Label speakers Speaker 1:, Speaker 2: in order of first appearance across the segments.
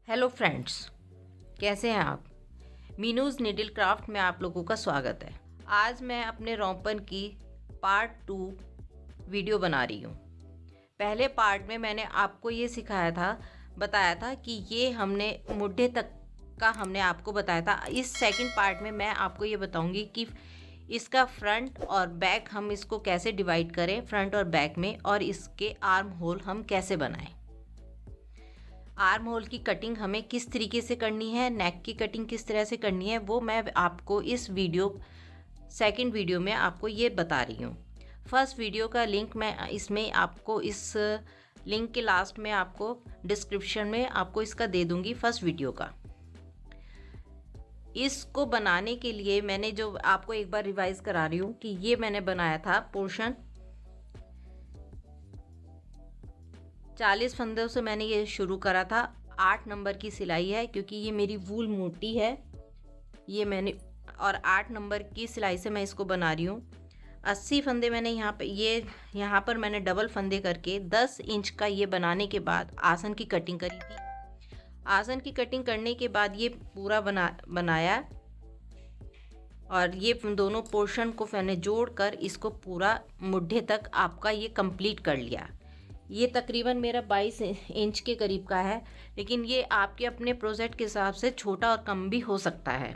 Speaker 1: Hello friends, कैसे हैं आप। मीनूज़ नीडल क्राफ्ट में आप लोगों का स्वागत है। आज मैं अपने रोंपन की पार्ट 2 वीडियो बना रही हूँ। पहले पार्ट में मैंने आपको ये बताया था कि ये हमने मुड्ढे तक का हमने आपको बताया था। इस सेकंड पार्ट में मैं आपको ये बताऊंगी कि इसका फ्रंट और बैक हम इसको कैसे डिवाइड करें, फ्रंट और बैक में, और इसके आर्म होल हम कैसे बनाएं। आर्म होल की कटिंग हमें किस तरीके से करनी है, नेक की कटिंग किस तरह से करनी है, वो मैं आपको इस सेकंड वीडियो में आपको ये बता रही हूँ। फर्स्ट वीडियो का लिंक मैं इसमें आपको इस लिंक के लास्ट में आपको डिस्क्रिप्शन में आपको इसका दे दूँगी, फर्स्ट वीडियो का। इसको बनाने के लिए मैंने जो आपको एक बार रिवाइज़ करा रही हूँ कि ये मैंने बनाया था पोर्शन 40 फंदों से मैंने ये शुरू करा था। 8 नंबर की सिलाई है क्योंकि ये मेरी वूल मोटी है, ये मैंने, और 8 नंबर की सिलाई से मैं इसको बना रही हूँ। 80 फंदे मैंने यहाँ पर मैंने डबल फंदे करके 10 इंच का ये बनाने के बाद आसन की कटिंग करी थी। आसन की कटिंग करने के बाद ये पूरा बनाया, और ये दोनों पोर्शन को मैंने जोड़कर इसको पूरा मुड्ढे तक आपका ये कंप्लीट कर लिया। ये तकरीबन मेरा 22 इंच के करीब का है, लेकिन ये आपके अपने प्रोजेक्ट के हिसाब से छोटा और कम भी हो सकता है।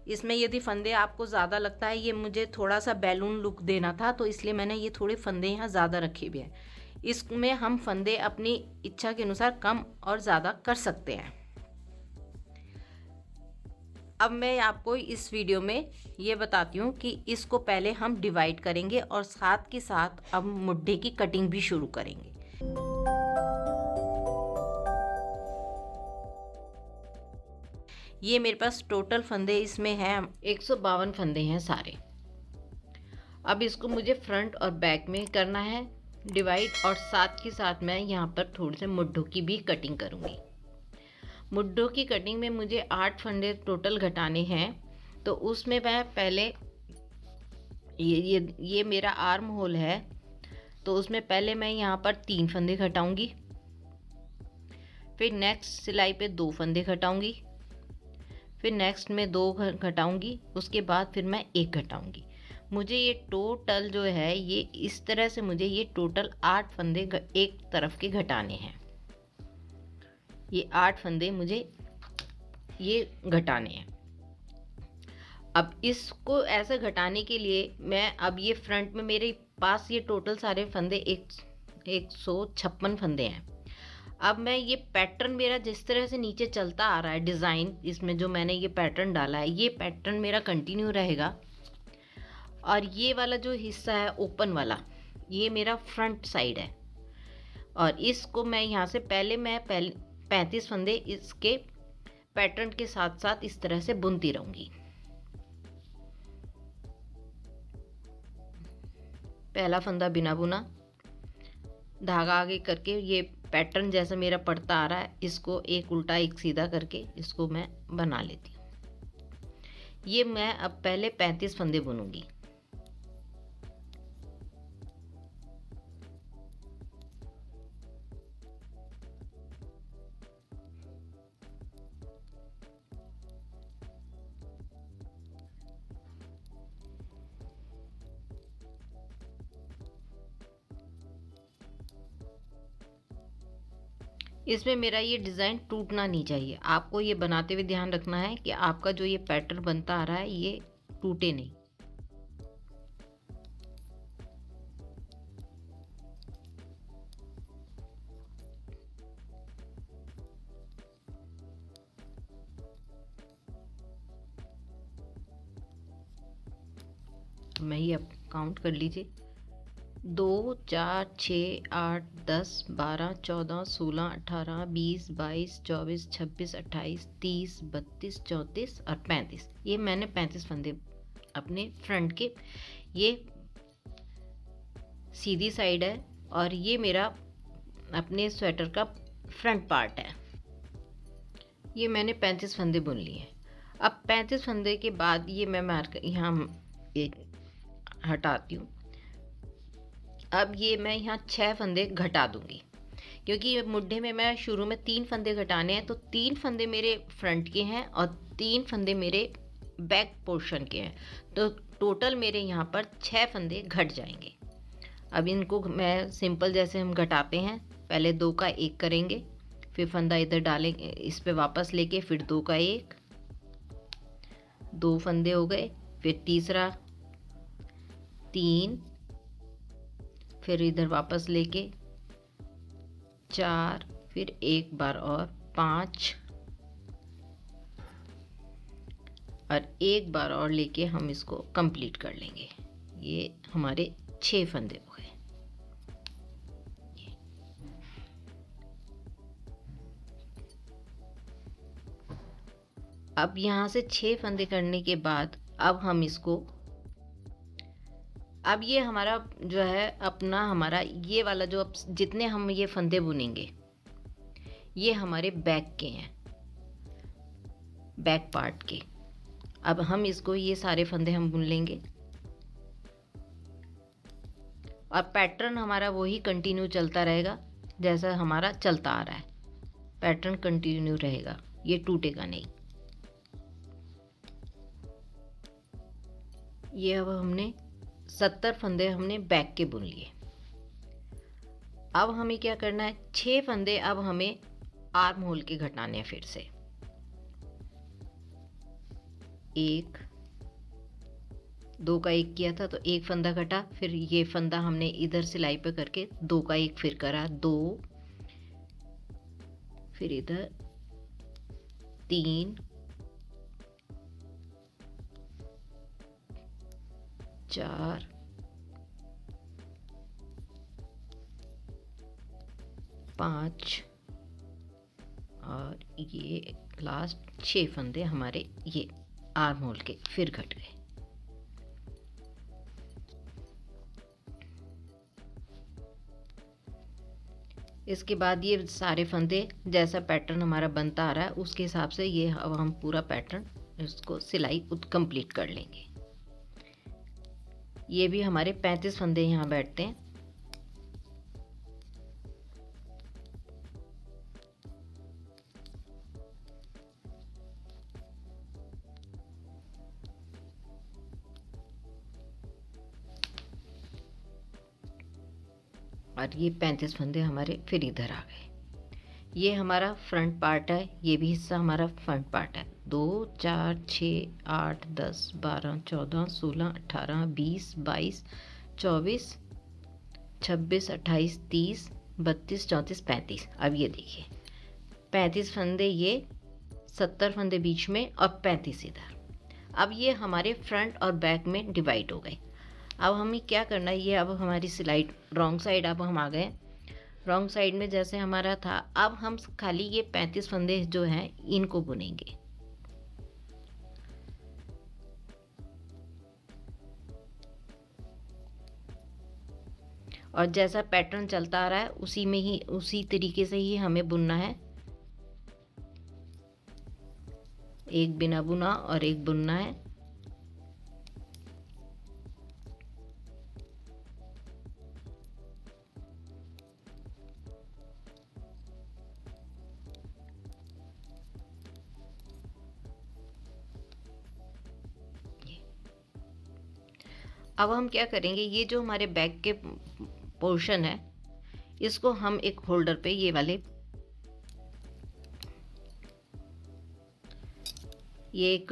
Speaker 1: इसमें यदि फंदे आपको ज़्यादा लगता है, ये मुझे थोड़ा सा बैलून लुक देना था तो इसलिए मैंने ये थोड़े फंदे यहाँ ज़्यादा रखे हुए हैं। इसमें हम फंदे अपनी इच्छा के अनुसार कम और ज़्यादा कर सकते हैं। अब मैं आपको इस वीडियो में ये बताती हूँ कि इसको पहले हम डिवाइड करेंगे और साथ के साथ अब मुड्ढे की कटिंग भी शुरू करेंगे। ये मेरे पास टोटल फंदे इसमें हैं 152 फंदे हैं सारे। अब इसको मुझे फ्रंट और बैक में करना है डिवाइड, और साथ ही साथ मैं यहाँ पर थोड़े से मुड्ढों की भी कटिंग करूँगी। मुड्ढों की कटिंग में मुझे 8 फंदे टोटल घटाने हैं, तो उसमें मैं पहले ये मेरा आर्म होल है, तो उसमें पहले मैं यहाँ पर 3 फंदे घटाऊँगी, फिर नेक्स्ट सिलाई पे 2 फंदे घटाऊँगी, फिर नेक्स्ट में 2 घटाऊँगी, उसके बाद फिर मैं 1 घटाऊँगी। मुझे ये टोटल जो है ये इस तरह से मुझे ये टोटल 8 फंदे एक तरफ के घटाने हैं। ये 8 फंदे मुझे ये घटाने हैं। अब इसको ऐसे घटाने के लिए मैं अब ये फ्रंट में मेरे पास ये टोटल सारे फंदे 156 फंदे हैं। अब मैं ये पैटर्न मेरा जिस तरह से नीचे चलता आ रहा है, डिज़ाइन इसमें जो मैंने ये पैटर्न डाला है, ये पैटर्न मेरा कंटिन्यू रहेगा। और ये वाला जो हिस्सा है ओपन वाला, ये मेरा फ्रंट साइड है, और इसको मैं यहाँ से पहले 35 फंदे इसके पैटर्न के साथ साथ इस तरह से बुनती रहूँगी। पहला फंदा बिना बुना, धागा आगे करके ये पैटर्न जैसा मेरा पड़ता आ रहा है, इसको एक उल्टा एक सीधा करके इसको मैं बना लेती हूँ। ये मैं अब पहले 35 फंदे बुनूंगी। इसमें मेरा ये डिज़ाइन टूटना नहीं चाहिए। आपको ये बनाते हुए ध्यान रखना है कि आपका जो ये पैटर्न बनता आ रहा है ये टूटे नहीं। मैं ये अब काउंट कर लीजिए, 2 4 6 8 10 12 14 16 18 20 22 24 26 28 30 32 34 और 35। ये मैंने 35 फंदे अपने फ्रंट के, ये सीधी साइड है, और ये मेरा अपने स्वेटर का फ्रंट पार्ट है। ये मैंने 35 फंदे बुन लिए। अब 35 फंदे के बाद ये मैं मार्क यहाँ एक हटाती हूँ। अब ये मैं यहाँ 6 फंदे घटा दूंगी, क्योंकि ये मुड्ढे में मैं शुरू में 3 फंदे घटाने हैं, तो 3 फंदे मेरे फ्रंट के हैं और 3 फंदे मेरे बैक पोर्शन के हैं, तो टोटल मेरे यहाँ पर 6 फंदे घट जाएंगे। अब इनको मैं सिंपल जैसे हम घटाते हैं, पहले 2 का 1 करेंगे, फिर फंदा इधर डालेंगे, इस पे वापस लेके फिर 2 का 1, 2 फंदे हो गए, फिर तीसरा 3, फिर इधर वापस लेके 4, फिर एक बार और 5, और एक बार और लेके हम इसको कंप्लीट कर लेंगे। ये हमारे 6 फंदे हो गए। अब यहाँ से 6 फंदे करने के बाद अब हम इसको, अब ये हमारा जो है अपना हमारा ये वाला जो अब जितने हम ये फंदे बुनेंगे ये हमारे बैक के हैं, बैक पार्ट के। अब हम इसको ये सारे फंदे हम बुन लेंगे और पैटर्न हमारा वही कंटिन्यू चलता रहेगा जैसा हमारा चलता आ रहा है, पैटर्न कंटिन्यू रहेगा, ये टूटेगा नहीं। ये अब हमने 70 फंदे हमने बैक के बुन लिए। अब हमें क्या करना है, 6 फंदे अब हमें आर्म होल के घटाने हैं फिर से। 1, 2 का 1 किया था तो 1 फंदा घटा, फिर ये फंदा हमने इधर सिलाई पे करके 2 का 1 फिर करा, 2, फिर इधर 3, 4, 5 और ये लास्ट 6 फंदे हमारे ये आर्म होल के फिर घट गए। इसके बाद ये सारे फंदे जैसा पैटर्न हमारा बनता आ रहा है उसके हिसाब से ये अब हम पूरा पैटर्न इसको सिलाई कंप्लीट कर लेंगे। ये भी हमारे 35 फंदे यहाँ बैठते हैं। और ये 35 फंदे हमारे फिर इधर आ गए। ये हमारा फ्रंट पार्ट है, ये भी हिस्सा हमारा फ्रंट पार्ट है। 2, 4, 6, 8, 10, 12, 14, 16, 18, 20, 22, 24, 26, 28, 30, 32, 34, 35। अब ये देखिए 35 फंदे ये, 70 फंदे बीच में और 35 इधर। अब ये हमारे फ्रंट और बैक में डिवाइड हो गए। अब हमें क्या करना है, ये अब हमारी सिलाई रॉन्ग साइड अब हम आ गए। रॉन्ग साइड में जैसे हमारा था, अब हम खाली ये 35 फंदे जो हैं इनको बुनेंगे। और जैसा पैटर्न चलता आ रहा है उसी में ही, उसी तरीके से ही हमें बुनना है। एक बिना बुना और एक बुनना है। अब हम क्या करेंगे, ये जो हमारे बैक के पोर्शन है इसको हम एक होल्डर पे, ये वाले, ये एक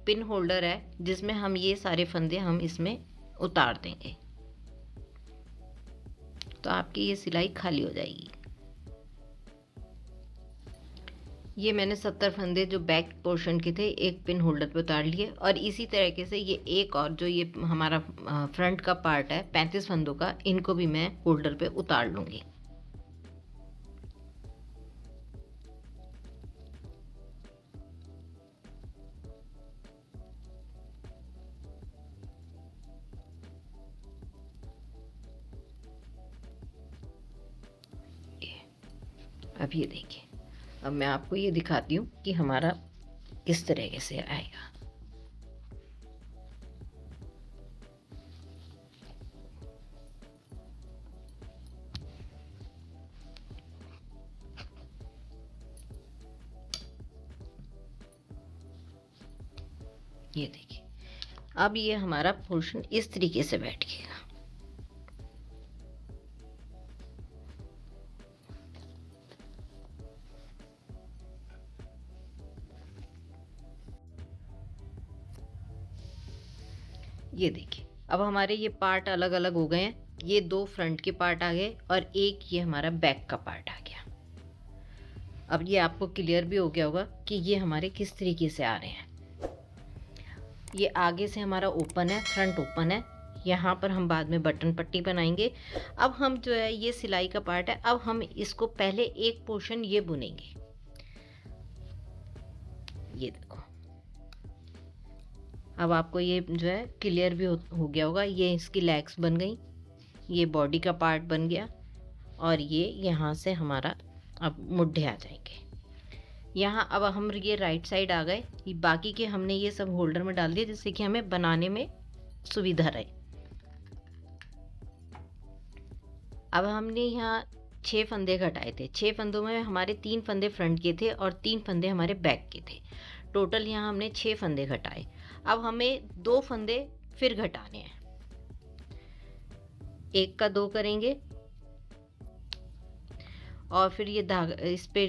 Speaker 1: पिन होल्डर है जिसमें हम ये सारे फंदे हम इसमें उतार देंगे तो आपकी ये सिलाई खाली हो जाएगी। ये मैंने 70 फंदे जो बैक पोर्शन के थे एक पिन होल्डर पे उतार लिए, और इसी तरीके से ये एक और जो ये हमारा फ्रंट का पार्ट है 35 फंदों का, इनको भी मैं होल्डर पे उतार लूँगी। अब ये देखिए, अब मैं आपको ये दिखाती हूँ कि हमारा किस तरीके से आएगा। ये देखिए, अब ये हमारा पोर्शन इस तरीके से बैठ गया। ये देखिए, अब हमारे ये पार्ट अलग अलग हो गए हैं। ये दो फ्रंट के पार्ट आ गए और एक ये हमारा बैक का पार्ट आ गया। अब ये आपको क्लियर भी हो गया होगा कि ये हमारे किस तरीके से आ रहे हैं। ये आगे से हमारा ओपन है, फ्रंट ओपन है। यहाँ पर हम बाद में बटन पट्टी बनाएंगे। अब हम जो है ये सिलाई का पार्ट है, अब हम इसको पहले एक पोर्शन ये बुनेंगे। ये देखो, अब आपको ये जो है क्लियर भी हो गया होगा। ये इसकी लेग्स बन गई, ये बॉडी का पार्ट बन गया और ये यहाँ से हमारा अब मुड्ढे आ जाएंगे। यहाँ अब हम ये राइट साइड आ गए। ये बाकी के हमने ये सब होल्डर में डाल दिए जिससे कि हमें बनाने में सुविधा रहे। अब हमने यहाँ 6 फंदे घटाए थे। 6 फंदों में हमारे 3 फंदे फ्रंट के थे और 3 फंदे हमारे बैक के थे। टोटल यहाँ हमने 6 फंदे घटाए। अब हमें 2 फंदे फिर घटाने हैं। 1 का 2 करेंगे और फिर ये धागा इस पे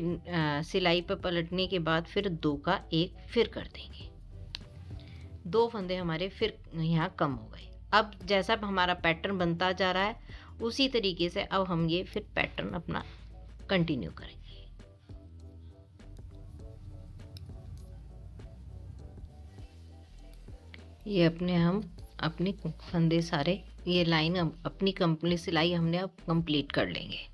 Speaker 1: सिलाई पे पलटने के बाद फिर 2 का 1 फिर कर देंगे। 2 फंदे हमारे फिर यहाँ कम हो गए। अब जैसा हमारा पैटर्न बनता जा रहा है उसी तरीके से अब हम ये फिर पैटर्न अपना कंटिन्यू करेंगे। ये हम अपने फंदे सारे, ये लाइन अपनी कंप्लीट सिलाई हमने अब कंप्लीट कर लेंगे।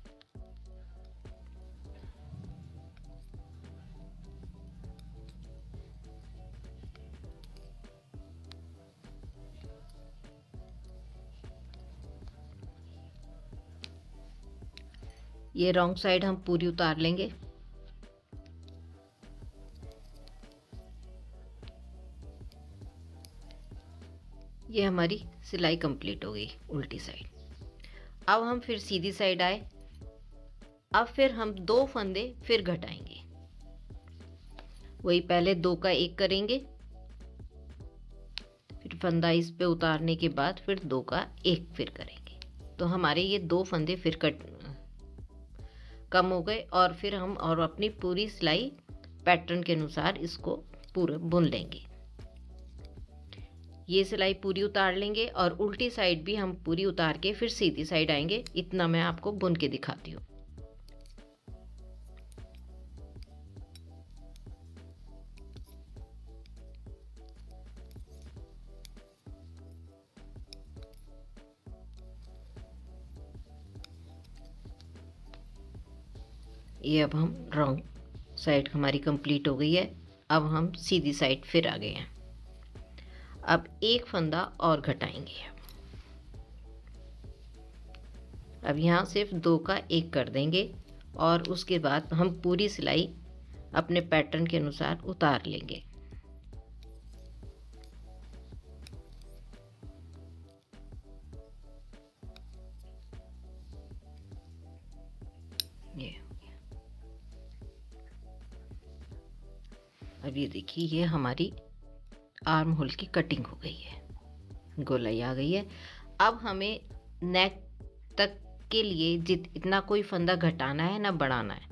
Speaker 1: ये रॉन्ग साइड हम पूरी उतार लेंगे। ये हमारी सिलाई कंप्लीट हो गई उल्टी साइड। अब हम फिर सीधी साइड आए। अब फिर हम 2 फंदे फिर घटाएंगे। वही पहले 2 का 1 करेंगे, फिर फंदा इस पे उतारने के बाद फिर 2 का 1 फिर करेंगे। तो हमारे ये 2 फंदे फिर कम हो गए और फिर हम और अपनी पूरी सिलाई पैटर्न के अनुसार इसको पूरा बुन लेंगे। ये सिलाई पूरी उतार लेंगे और उल्टी साइड भी हम पूरी उतार के फिर सीधी साइड आएंगे। इतना मैं आपको बुन के दिखाती हूँ। ये अब हम रॉन्ग साइड हमारी कंप्लीट हो गई है। अब हम सीधी साइड फिर आ गए हैं। अब 1 फंदा और घटाएंगे। अब यहाँ सिर्फ 2 का 1 कर देंगे और उसके बाद हम पूरी सिलाई अपने पैटर्न के अनुसार उतार लेंगे। ये अब ये देखिए, ये हमारी आर्म होल की कटिंग हो गई है, गोलाई आ गई है। अब हमें नेक तक के लिए इतना कोई फंदा घटाना है ना बढ़ाना है।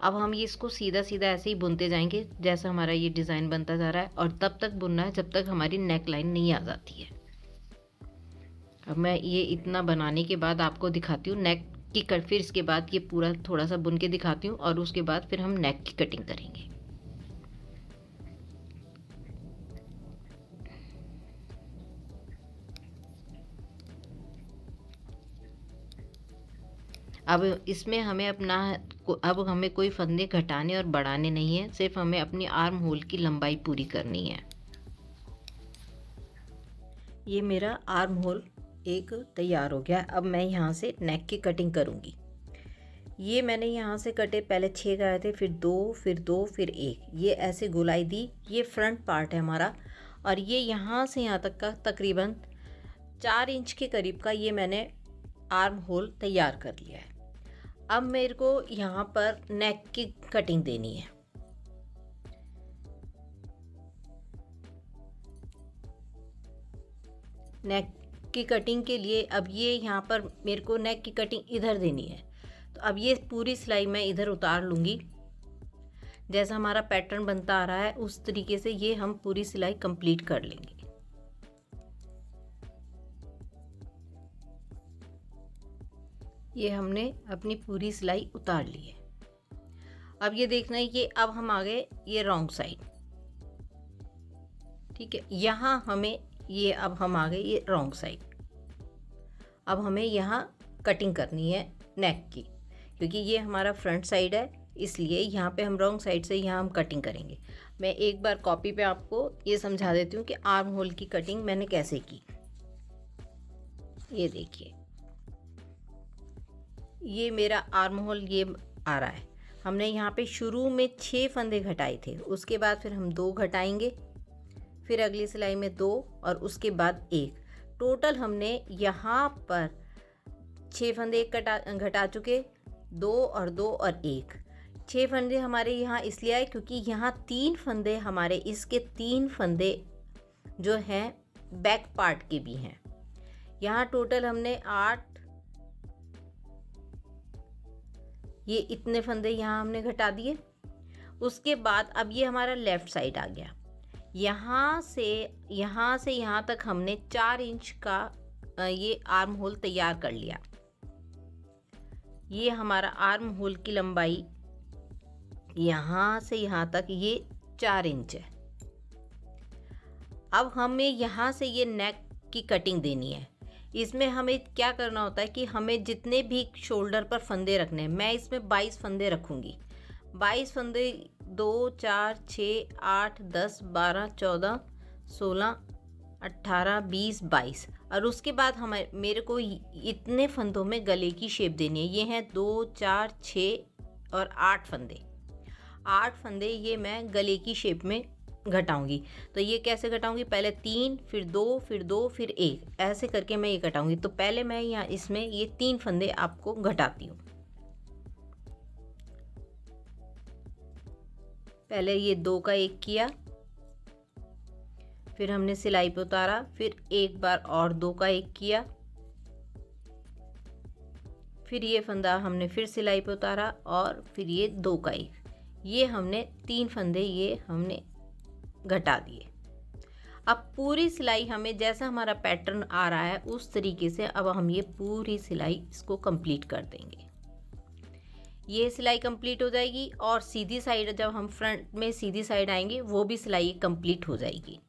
Speaker 1: अब हम ये इसको सीधा सीधा ऐसे ही बुनते जाएंगे जैसा हमारा ये डिज़ाइन बनता जा रहा है और तब तक बुनना है जब तक हमारी नेक लाइन नहीं आ जाती है। अब मैं ये इतना बनाने के बाद आपको दिखाती हूँ नेक की कट। फिर इसके बाद ये पूरा थोड़ा सा बुन के दिखाती हूँ और उसके बाद फिर हम नेक की कटिंग करेंगे। अब इसमें हमें अब हमें कोई फंदे घटाने और बढ़ाने नहीं है, सिर्फ हमें अपनी आर्म होल की लंबाई पूरी करनी है। ये मेरा आर्म होल एक तैयार हो गया। अब मैं यहाँ से नेक की कटिंग करूँगी। ये मैंने यहाँ से कटे, पहले 6 गए थे, फिर 2, फिर 2, फिर 1, ये ऐसे गोलाई दी। ये फ्रंट पार्ट है हमारा और ये यहाँ से यहाँ तक का तकरीबन 4 इंच के करीब का ये मैंने आर्म होल तैयार कर लिया है। अब मेरे को यहाँ पर नेक की कटिंग देनी है। नेक की कटिंग के लिए अब ये यहाँ पर मेरे को नेक की कटिंग इधर देनी है, तो अब ये पूरी सिलाई मैं इधर उतार लूँगी। जैसा हमारा पैटर्न बनता आ रहा है उस तरीके से ये हम पूरी सिलाई कंप्लीट कर लेंगे। ये हमने अपनी पूरी सिलाई उतार ली है। अब ये देखना है कि अब हम आ गए ये रॉन्ग साइड, ठीक है। यहाँ हमें ये अब हम आ गए ये रॉन्ग साइड। अब हमें यहाँ कटिंग करनी है नेक की, क्योंकि ये हमारा फ्रंट साइड है, इसलिए यहाँ पे हम रॉन्ग साइड से यहाँ हम कटिंग करेंगे। मैं एक बार कॉपी पे आपको ये समझा देती हूँ कि आर्म होल की कटिंग मैंने कैसे की। ये देखिए, ये मेरा आर्म होल ये आ रहा है। हमने यहाँ पे शुरू में 6 फंदे घटाए थे, उसके बाद फिर हम 2 घटाएंगे, फिर अगली सिलाई में 2 और उसके बाद 1। टोटल हमने यहाँ पर 6 फंदे घटा चुके, 2 और 2 और 1। 6 फंदे हमारे यहाँ इसलिए आए क्योंकि यहाँ 3 फंदे हमारे इसके 3 फंदे जो हैं बैक पार्ट के भी हैं। यहाँ टोटल हमने 8, ये इतने फंदे यहाँ हमने घटा दिए। उसके बाद अब ये हमारा लेफ़्ट साइड आ गया। यहाँ से यहाँ तक हमने 4 इंच का ये आर्म होल तैयार कर लिया। ये हमारा आर्म होल की लंबाई यहाँ से यहाँ तक ये 4 इंच है। अब हमें यहाँ से ये नेक की कटिंग देनी है। इसमें हमें क्या करना होता है कि हमें जितने भी शोल्डर पर फंदे रखने हैं, मैं इसमें 22 फंदे रखूँगी। 22 फंदे 2 4 6 8 10 12 14 16 18 20 22 और उसके बाद मेरे को इतने फंदों में गले की शेप देनी है। ये हैं 2 4 6 और 8 फंदे। 8 फंदे ये मैं गले की शेप में घटाऊंगी। तो ये कैसे घटाऊंगी, पहले 3 फिर 2 फिर 2 फिर 1, ऐसे करके मैं ये घटाऊंगी। तो पहले मैं यहाँ इसमें ये 3 फंदे आपको घटाती हूँ। पहले ये 2 का 1 किया, फिर हमने सिलाई पे उतारा, फिर एक बार और 2 का 1 किया, फिर ये फंदा हमने फिर सिलाई पे उतारा और फिर ये 2 का 1। ये हमने 3 फंदे ये हमने घटा दिए। अब पूरी सिलाई हमें जैसा हमारा पैटर्न आ रहा है उस तरीके से अब हम ये पूरी सिलाई इसको कंप्लीट कर देंगे। ये सिलाई कंप्लीट हो जाएगी और सीधी साइड जब हम फ्रंट में सीधी साइड आएंगे वो भी सिलाई कंप्लीट हो जाएगी।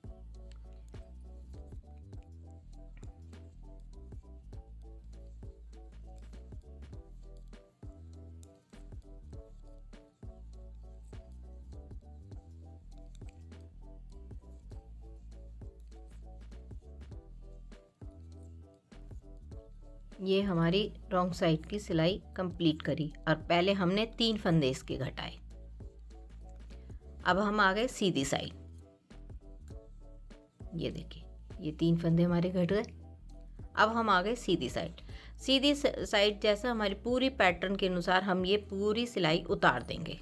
Speaker 1: ये हमारी रॉन्ग साइड की सिलाई कंप्लीट करी और पहले हमने 3 फंदे इसके घटाए। अब हम आ गए सीधी साइड। ये देखिए, ये 3 फंदे हमारे घट गए। अब हम आ गए सीधी साइड। सीधी साइड जैसा हमारी पूरी पैटर्न के अनुसार हम ये पूरी सिलाई उतार देंगे।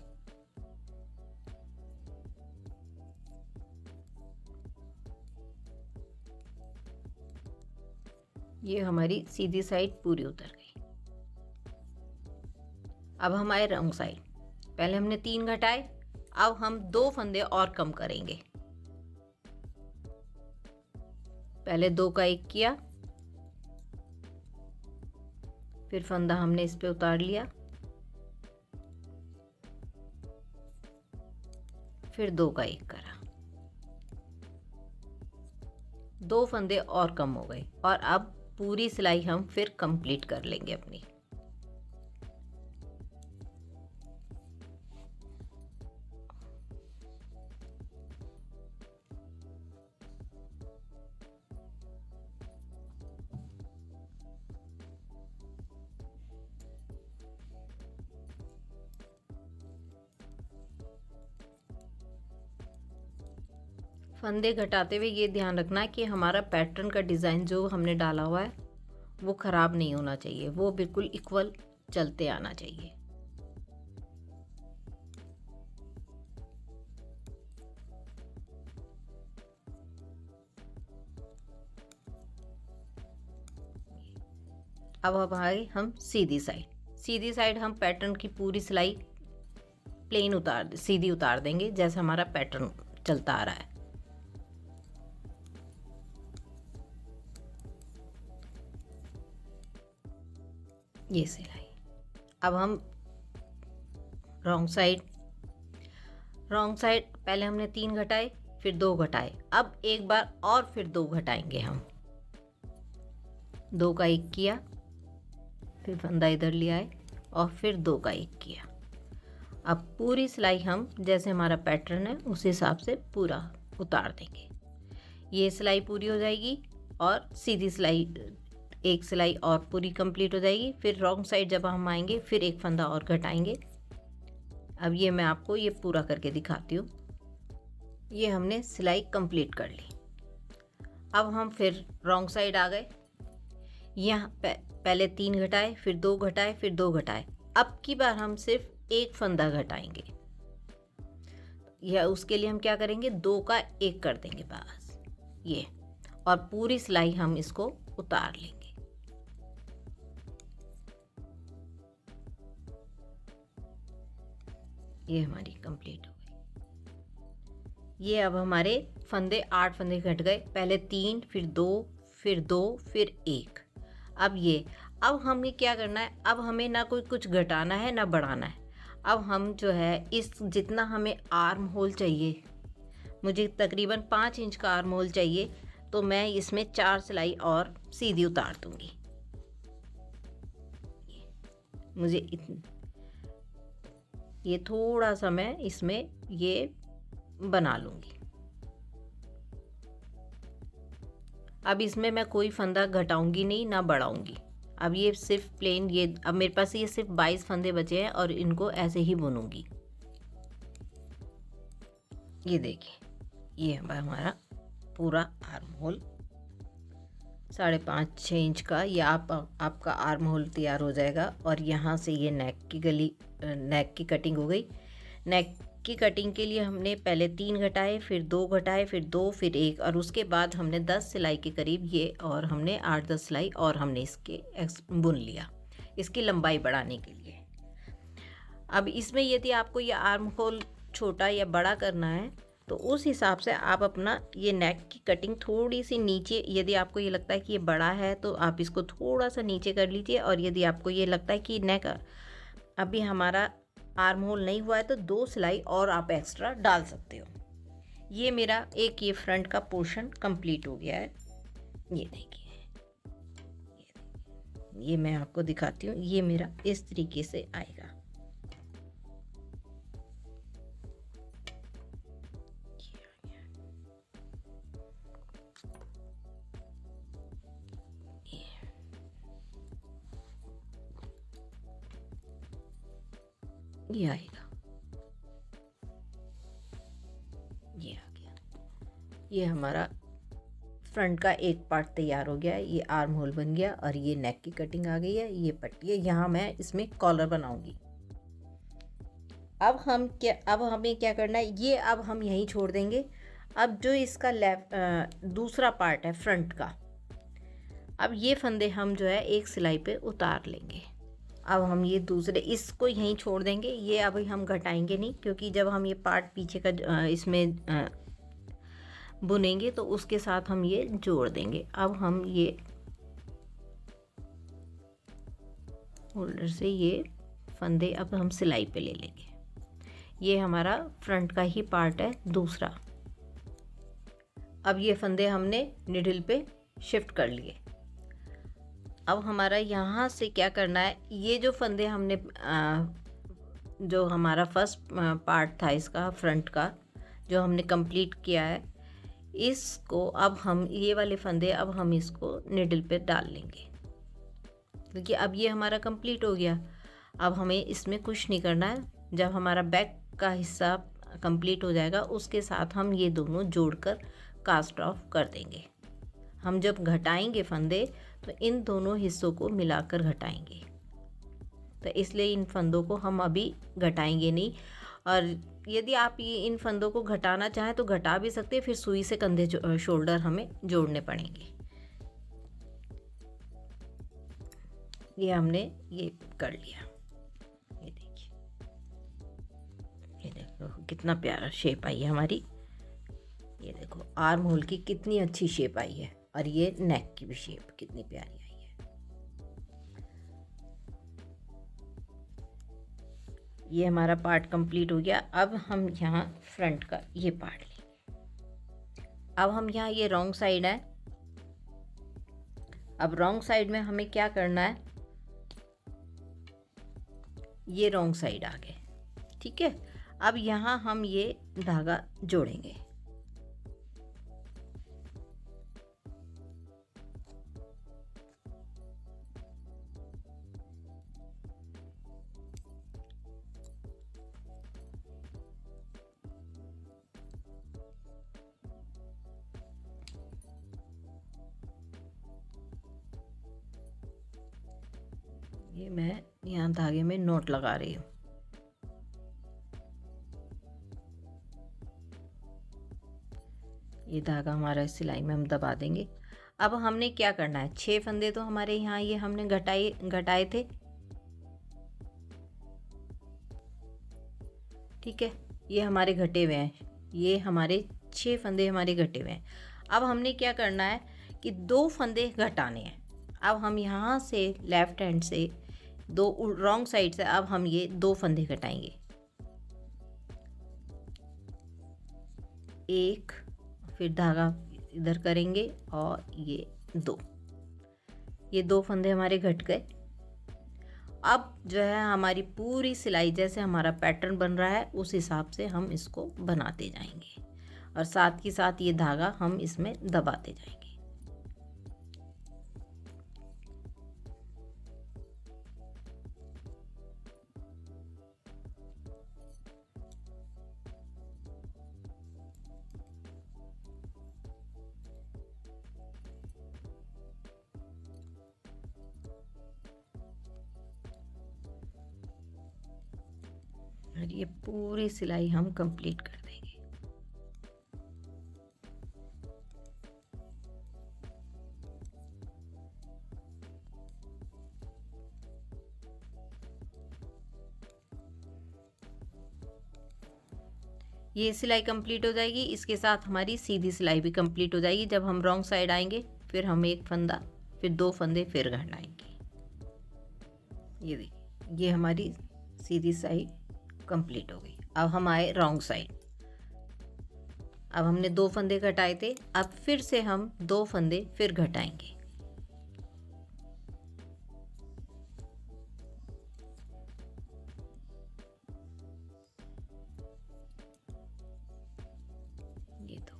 Speaker 1: ये हमारी सीधी साइड पूरी उतर गई। अब हम आए रॉन्ग साइड। पहले हमने 3 घटाए, अब हम 2 फंदे और कम करेंगे। पहले 2 का 1 किया, फिर फंदा हमने इस पे उतार लिया, फिर 2 का 1 करा, 2 फंदे और कम हो गए और अब पूरी सिलाई हम फिर कंप्लीट कर लेंगे अपनी। फंदे घटाते हुए ये ध्यान रखना है कि हमारा पैटर्न का डिज़ाइन जो हमने डाला हुआ है वो ख़राब नहीं होना चाहिए, वो बिल्कुल इक्वल चलते आना चाहिए। अब आए हम सीधी साइड हम पैटर्न की पूरी सिलाई प्लेन सीधी उतार देंगे, जैसे हमारा पैटर्न चलता आ रहा है। ये सिलाई। अब हम रॉन्ग साइड पहले हमने 3 घटाए, फिर 2 घटाए, अब एक बार और फिर 2 घटाएंगे हम। 2 का 1 किया, फिर फंदा इधर ले आए और फिर 2 का 1 किया। अब पूरी सिलाई हम जैसे हमारा पैटर्न है उस हिसाब से पूरा उतार देंगे। ये सिलाई पूरी हो जाएगी और सीधी सिलाई एक सिलाई और पूरी कंप्लीट हो जाएगी। फिर रॉन्ग साइड जब हम आएंगे फिर एक फंदा और घटाएंगे। अब ये मैं आपको ये पूरा करके दिखाती हूँ। ये हमने सिलाई कंप्लीट कर ली। अब हम फिर रॉन्ग साइड आ गए। यहाँ पहले 3 घटाए, फिर 2 घटाए, फिर 2 घटाए। अब की बार हम सिर्फ एक फंदा घटाएंगे, या उसके लिए हम क्या करेंगे, 2 का 1 कर देंगे बस ये, और पूरी सिलाई हम इसको उतार लेंगे। ये हमारी कंप्लीट हो गई। ये अब हमारे फंदे 8 फंदे घट गए, पहले 3, फिर 2, फिर 2, फिर 1। अब हमें क्या करना है, अब हमें ना कोई कुछ घटाना है ना बढ़ाना है। अब हम जो है इस जितना हमें आर्म होल चाहिए, मुझे तकरीबन 5 इंच का आर्म होल चाहिए, तो मैं इसमें 4 सिलाई और सीधी उतार दूंगी। मुझे ये थोड़ा सा मैं इसमें ये बना लूँगी। अब इसमें मैं कोई फंदा घटाऊंगी नहीं ना बढ़ाऊंगी। अब ये सिर्फ प्लेन, ये अब मेरे पास ये सिर्फ 22 फंदे बचे हैं और इनको ऐसे ही बुनूंगी। ये देखिए, ये हमारा पूरा आर्म होल 5.5-6 इंच का ये आपका आर्म होल तैयार हो जाएगा। और यहाँ से ये नेक की कटिंग हो गई। नेक की कटिंग के लिए हमने पहले 3 घटाए, फिर 2 घटाए, फिर 2, फिर 1, और उसके बाद हमने 10 सिलाई के करीब ये, और हमने 8-10 सिलाई और हमने इसके बुन लिया इसकी लंबाई बढ़ाने के लिए। अब इसमें यदि आपको ये आर्म होल छोटा या बड़ा करना है तो उस हिसाब से आप अपना ये नेक की कटिंग थोड़ी सी नीचे, यदि आपको ये लगता है कि ये बड़ा है तो आप इसको थोड़ा सा नीचे कर लीजिए, और यदि आपको ये लगता है कि नेक अभी हमारा आर्म होल नहीं हुआ है तो 2 सिलाई और आप एक्स्ट्रा डाल सकते हो। ये मेरा ये फ्रंट का पोर्शन कंप्लीट हो गया है। ये देखिए, ये मैं आपको दिखाती हूँ। ये मेरा इस तरीके से आएगा। ये आएगा, ये आ गया। ये हमारा फ्रंट का एक पार्ट तैयार हो गया है। ये आर्म होल बन गया और ये नेक की कटिंग आ गई है। ये पट्टी है, यहाँ मैं इसमें कॉलर बनाऊंगी। अब हमें क्या करना है, ये अब हम यहीं छोड़ देंगे। अब जो इसका दूसरा पार्ट है फ्रंट का, अब ये फंदे हम जो है एक सिलाई पे उतार लेंगे। अब हम ये दूसरे इसको यहीं छोड़ देंगे। ये अभी हम घटाएंगे नहीं, क्योंकि जब हम ये पार्ट पीछे का इसमें बुनेंगे तो उसके साथ हम ये जोड़ देंगे। अब हम ये होल्डर से ये फंदे अब हम सिलाई पे ले लेंगे। ये हमारा फ्रंट का ही पार्ट है दूसरा। अब ये फंदे हमने निडल पे शिफ्ट कर लिए। अब हमारा यहाँ से क्या करना है, ये जो फंदे हमने जो हमारा फर्स्ट पार्ट था इसका फ्रंट का जो हमने कंप्लीट किया है, इसको अब हम ये वाले फंदे अब हम इसको निडल पे डाल लेंगे, क्योंकि अब ये हमारा कंप्लीट हो गया। अब हमें इसमें कुछ नहीं करना है। जब हमारा बैक का हिस्सा कंप्लीट हो जाएगा उसके साथ हम ये दोनों जोड़कर कास्ट ऑफ कर देंगे। हम जब घटाएंगे फंदे तो इन दोनों हिस्सों को मिलाकर घटाएंगे, तो इसलिए इन फंदों को हम अभी घटाएंगे नहीं। और यदि आप ये इन फंदों को घटाना चाहें तो घटा भी सकते हैं, फिर सुई से कंधे शोल्डर हमें जोड़ने पड़ेंगे। ये हमने ये कर लिया। ये देखिए, ये देखो कितना प्यारा शेप आई है हमारी। ये देखो आर्म होल की कितनी अच्छी शेप आई है, और ये नेक की भी शेप कितनी प्यारी आई है। ये हमारा पार्ट कंप्लीट हो गया। अब हम यहाँ फ्रंट का ये पार्ट लेंगे। अब हम यहाँ, ये रॉन्ग साइड है, अब रॉन्ग साइड में हमें क्या करना है, ये रॉन्ग साइड आ गए, ठीक है। अब यहाँ हम ये धागा जोड़ेंगे। ये मैं यहाँ धागे में नोट लगा रही हूँ। ये धागा हमारा इस सिलाई में हम दबा देंगे। अब हमने क्या करना है, 6 फंदे तो हमारे यहाँ ये हमने घटाए थे, ठीक है। ये हमारे घटे हुए हैं, ये हमारे 6 फंदे हमारे घटे हुए हैं। अब हमने क्या करना है कि 2 फंदे घटाने हैं। अब हम यहाँ से लेफ्ट हैंड से रॉन्ग साइड से अब हम ये 2 फंदे घटाएंगे। 1, फिर धागा इधर करेंगे और ये 2, ये 2 फंदे हमारे घट गए। अब जो है हमारी पूरी सिलाई जैसे हमारा पैटर्न बन रहा है उस हिसाब से हम इसको बनाते जाएंगे, और साथ ही साथ ये धागा हम इसमें दबाते जाएंगे। और ये पूरी सिलाई हम कंप्लीट कर देंगे। ये सिलाई कंप्लीट हो जाएगी, इसके साथ हमारी सीधी सिलाई भी कंप्लीट हो जाएगी। जब हम रॉन्ग साइड आएंगे फिर हम 1 फंदा, फिर 2 फंदे फिर घटाएंगे। ये देखिए, ये हमारी सीधी साइड कंप्लीट हो गई। अब हम आए रॉन्ग साइड। अब हमने 2 फंदे घटाए थे, अब फिर से हम 2 फंदे फिर घटाएंगे। ये दो,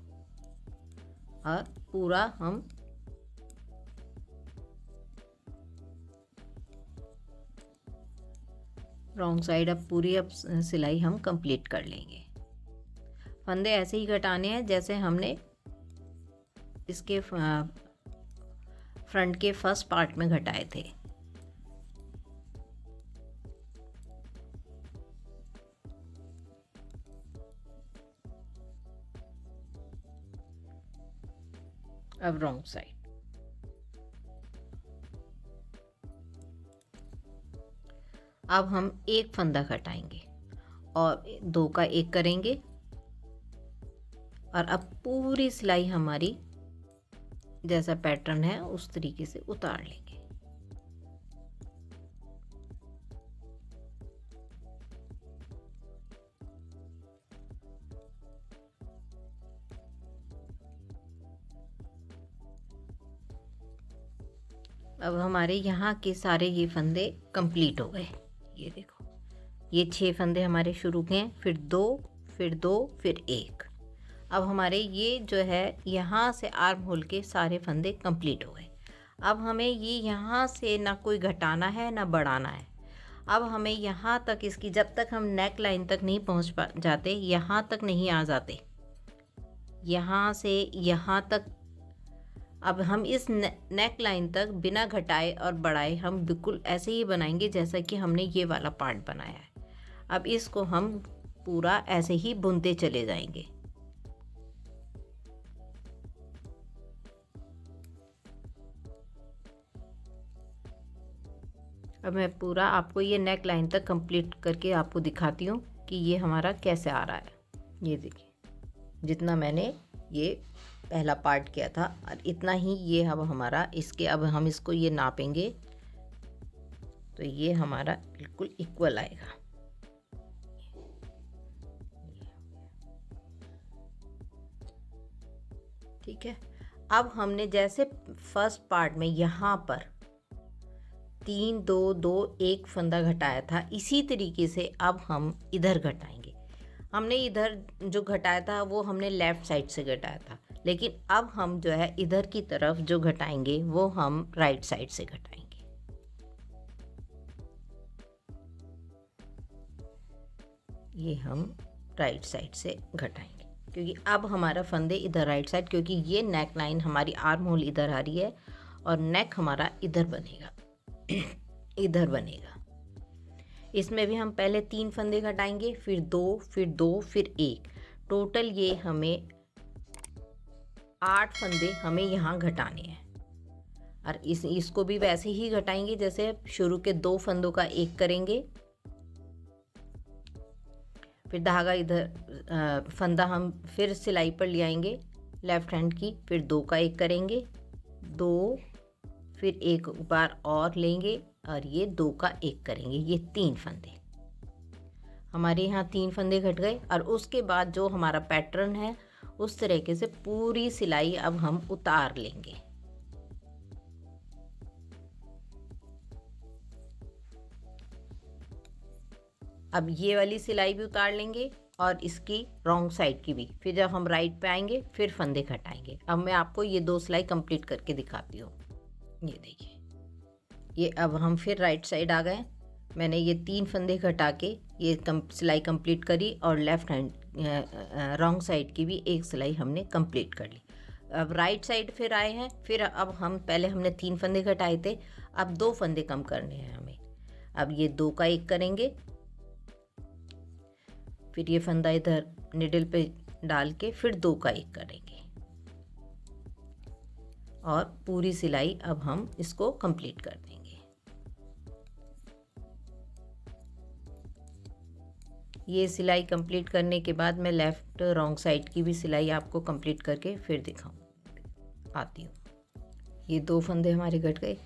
Speaker 1: और पूरा हम रॉन्ग साइड अब पूरी अब सिलाई हम कंप्लीट कर लेंगे। फंदे ऐसे ही घटाने हैं जैसे हमने इसके फ्रंट के फर्स्ट पार्ट में घटाए थे। अब रॉन्ग साइड, अब हम 1 फंदा घटाएंगे और 2 का 1 करेंगे, और अब पूरी सिलाई हमारी जैसा पैटर्न है उस तरीके से उतार लेंगे। अब हमारे यहाँ के सारे ये फंदे कंप्लीट हो गए। ये देखो, ये 6 फंदे हमारे शुरू के हैं, फिर 2, फिर 2, फिर 1। अब हमारे ये जो है यहाँ से आर्म होल के सारे फंदे कंप्लीट हो गए। अब हमें ये यहाँ से ना कोई घटाना है ना बढ़ाना है। अब हमें यहाँ तक इसकी, जब तक हम नेक लाइन तक नहीं पहुँच जाते, यहाँ तक नहीं आ जाते, यहाँ से यहाँ तक, अब हम इस नेक लाइन तक बिना घटाए और बढ़ाए हम बिल्कुल ऐसे ही बनाएंगे जैसा कि हमने ये वाला पार्ट बनाया है। अब इसको हम पूरा ऐसे ही बुनते चले जाएंगे। अब मैं पूरा आपको ये नेक लाइन तक कंप्लीट करके आपको दिखाती हूँ कि ये हमारा कैसे आ रहा है। ये देखिए, जितना मैंने ये पहला पार्ट किया था और इतना ही ये अब हमारा, इसके अब हम इसको ये नापेंगे तो ये हमारा बिल्कुल इक्वल आएगा। ठीक है, अब हमने जैसे फर्स्ट पार्ट में यहाँ पर 3 2 2 1 फंदा घटाया था, इसी तरीके से अब हम इधर घटाएंगे। हमने इधर जो घटाया था वो हमने लेफ़्ट साइड से घटाया था, लेकिन अब हम जो है इधर की तरफ जो घटाएंगे वो हम राइट साइड से घटाएंगे। ये हम राइट साइड से घटाएंगे क्योंकि अब हमारा फंदे इधर राइट साइड, क्योंकि ये नेक लाइन हमारी आर्म होल इधर आ रही है और नेक हमारा इधर बनेगा इधर बनेगा। इसमें भी हम पहले 3 फंदे घटाएंगे, फिर 2, फिर 2, फिर 1। टोटल ये हमें 8 फंदे हमें यहाँ घटाने हैं और इसको भी वैसे ही घटाएंगे जैसे शुरू के 2 फंदों का 1 करेंगे, फिर धागा इधर फंदा हम फिर सिलाई पर ले आएंगे लेफ़्ट हैंड की, फिर 2 का 1 करेंगे, 2, फिर 1 बार और लेंगे और ये 2 का 1 करेंगे। ये 3 फंदे हमारे यहाँ 3 फंदे घट गए और उसके बाद जो हमारा पैटर्न है उस तरीके से पूरी सिलाई अब हम उतार लेंगे। अब ये वाली सिलाई भी उतार लेंगे और इसकी रॉन्ग साइड की भी, फिर जब हम राइट पे आएंगे फिर फंदे घटाएंगे। अब मैं आपको ये 2 सिलाई कंप्लीट करके दिखाती हूँ। ये देखिए, ये अब हम फिर राइट साइड आ गए। मैंने ये 3 फंदे घटा के ये सिलाई कंप्लीट करी और लेफ़्ट हैंड रॉन्ग साइड की भी 1 सिलाई हमने कंप्लीट कर ली। अब राइट साइड फिर आए हैं, फिर अब हम पहले हमने 3 फंदे घटाए थे, अब 2 फंदे कम करने हैं हमें। अब ये 2 का 1 करेंगे, फिर ये फंदा इधर निडल पे डाल के फिर 2 का 1 करेंगे और पूरी सिलाई अब हम इसको कंप्लीट कर देंगे। ये सिलाई कंप्लीट करने के बाद मैं लेफ़्ट रॉन्ग साइड की भी सिलाई आपको कंप्लीट करके फिर आती हूँ। ये 2 फंदे हमारे घट गए।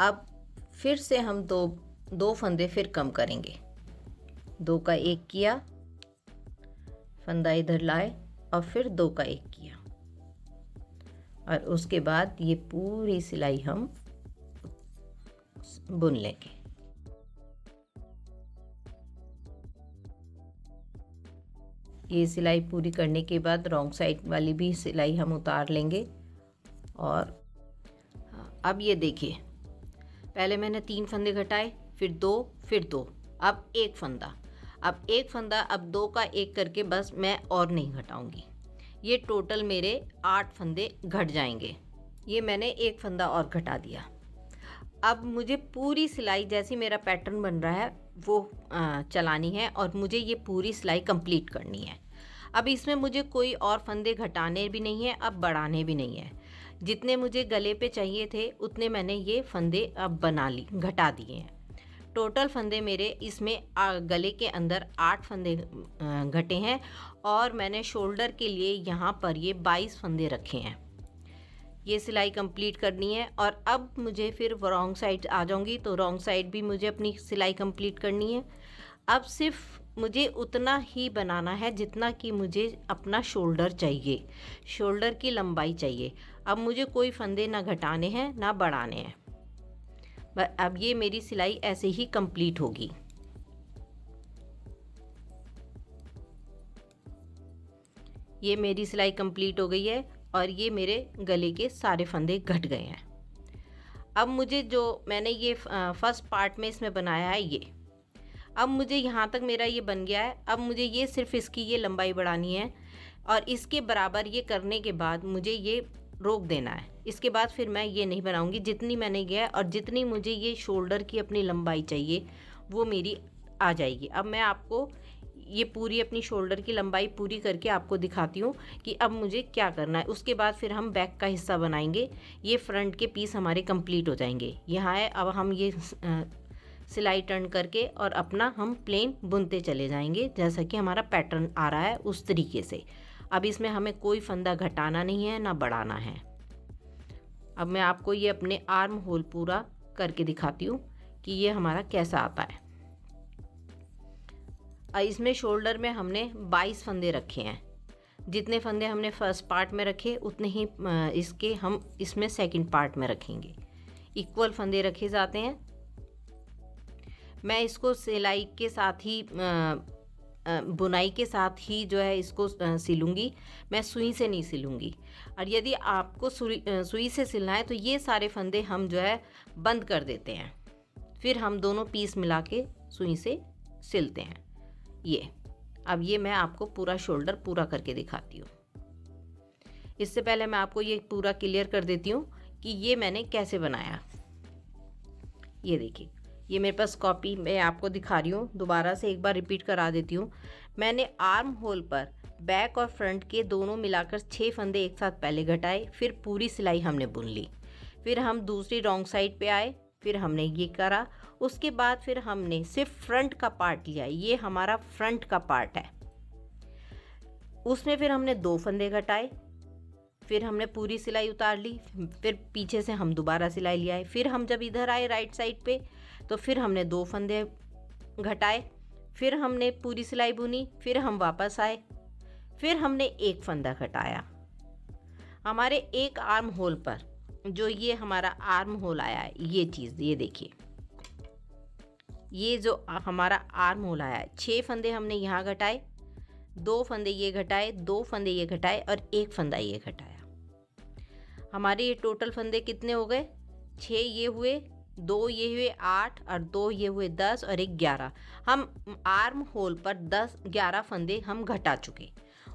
Speaker 1: अब फिर से हम दो फंदे फिर कम करेंगे। 2 का 1 किया, फंदा इधर लाए और फिर 2 का 1 किया और उसके बाद ये पूरी सिलाई हम बुन लेंगे। ये सिलाई पूरी करने के बाद रॉन्ग साइड वाली भी सिलाई हम उतार लेंगे। और अब ये देखिए, पहले मैंने 3 फंदे घटाए, फिर 2, फिर 2, अब 1 फंदा, अब 1 फंदा, अब 2 का 1 करके बस मैं और नहीं घटाऊंगी। ये टोटल मेरे 8 फंदे घट जाएंगे। ये मैंने 1 फंदा और घटा दिया। अब मुझे पूरी सिलाई जैसी मेरा पैटर्न बन रहा है वो चलानी है और मुझे ये पूरी सिलाई कंप्लीट करनी है। अब इसमें मुझे कोई और फंदे घटाने भी नहीं है, अब बढ़ाने भी नहीं है। जितने मुझे गले पे चाहिए थे उतने मैंने ये फंदे अब घटा दिए हैं। टोटल फंदे मेरे इसमें गले के अंदर 8 फंदे घटे हैं और मैंने शोल्डर के लिए यहाँ पर ये 22 फंदे रखे हैं। ये सिलाई कंप्लीट करनी है और अब मुझे फिर रॉन्ग साइड आ जाऊंगी तो रॉन्ग साइड भी मुझे अपनी सिलाई कंप्लीट करनी है। अब सिर्फ मुझे उतना ही बनाना है जितना कि मुझे अपना शोल्डर चाहिए, शोल्डर की लंबाई चाहिए। अब मुझे कोई फंदे ना घटाने हैं ना बढ़ाने हैं। अब ये मेरी सिलाई ऐसे ही कंप्लीट होगी। ये मेरी सिलाई कंप्लीट हो गई है और ये मेरे गले के सारे फंदे घट गए हैं। अब मुझे जो मैंने ये फर्स्ट पार्ट में इसमें बनाया है ये, अब मुझे यहाँ तक मेरा ये बन गया है। अब मुझे ये सिर्फ इसकी ये लंबाई बढ़ानी है और इसके बराबर ये करने के बाद मुझे ये रोक देना है। इसके बाद फिर मैं ये नहीं बनाऊंगी। जितनी मैंने किया और जितनी मुझे ये शोल्डर की अपनी लंबाई चाहिए वो मेरी आ जाएगी। अब मैं आपको ये पूरी अपनी शोल्डर की लंबाई पूरी करके आपको दिखाती हूँ कि अब मुझे क्या करना है। उसके बाद फिर हम बैक का हिस्सा बनाएंगे। ये फ्रंट के पीस हमारे कंप्लीट हो जाएंगे। यहाँ है, अब हम ये सिलाई टर्न करके और अपना हम प्लेन बुनते चले जाएंगे जैसा कि हमारा पैटर्न आ रहा है उस तरीके से। अब इसमें हमें कोई फंदा घटाना नहीं है ना बढ़ाना है। अब मैं आपको ये अपने आर्म होल पूरा करके दिखाती हूँ कि ये हमारा कैसा आता है। इसमें शोल्डर में हमने 22 फंदे रखे हैं। जितने फंदे हमने फर्स्ट पार्ट में रखे उतने ही इसके हम इसमें सेकंड पार्ट में रखेंगे। इक्वल फंदे रखे जाते हैं। मैं इसको सिलाई के साथ ही बुनाई के साथ ही जो है इसको सिलूँगी, मैं सुई से नहीं सिलूँगी। और यदि आपको सुई से सिलना है तो ये सारे फंदे हम जो है बंद कर देते हैं, फिर हम दोनों पीस मिला के सुई से सिलते हैं। ये अब ये मैं आपको पूरा शोल्डर पूरा करके दिखाती हूँ। इससे पहले मैं आपको ये पूरा क्लियर कर देती हूँ कि ये मैंने कैसे बनाया। ये देखिए, ये मेरे पास कॉपी मैं आपको दिखा रही हूँ, दोबारा से एक बार रिपीट करा देती हूँ। मैंने आर्म होल पर बैक और फ्रंट के दोनों मिलाकर 6 फंदे एक साथ पहले घटाए, फिर पूरी सिलाई हमने बुन ली। फिर हम दूसरी रॉन्ग साइड पे आए, फिर हमने ये करा। उसके बाद फिर हमने सिर्फ फ्रंट का पार्ट लिया, ये हमारा फ्रंट का पार्ट है। उसमें फिर हमने 2 फंदे घटाए, फिर हमने पूरी सिलाई उतार ली। फिर पीछे से हम दोबारा सिलाई ले आए। फिर हम जब इधर आए राइट साइड पे तो फिर हमने 2 फंदे घटाए, फिर हमने पूरी सिलाई बुनी। फिर हम वापस आए, फिर हमने 1 फंदा घटाया। हमारे एक आर्म होल पर जो ये हमारा आर्म होल आया है, ये चीज़ ये देखिए, ये जो हमारा आर्म होल आया है, 6 फंदे हमने यहाँ घटाए, 2 फंदे ये घटाए, 2 फंदे ये घटाए और 1 फंदा ये घटाया। हमारे ये टोटल फंदे कितने हो गए? 6 ये हुए, 2 ये हुए 8 और 2 ये हुए 10 और 1 11। हम आर्म होल पर 11 फंदे हम घटा चुके।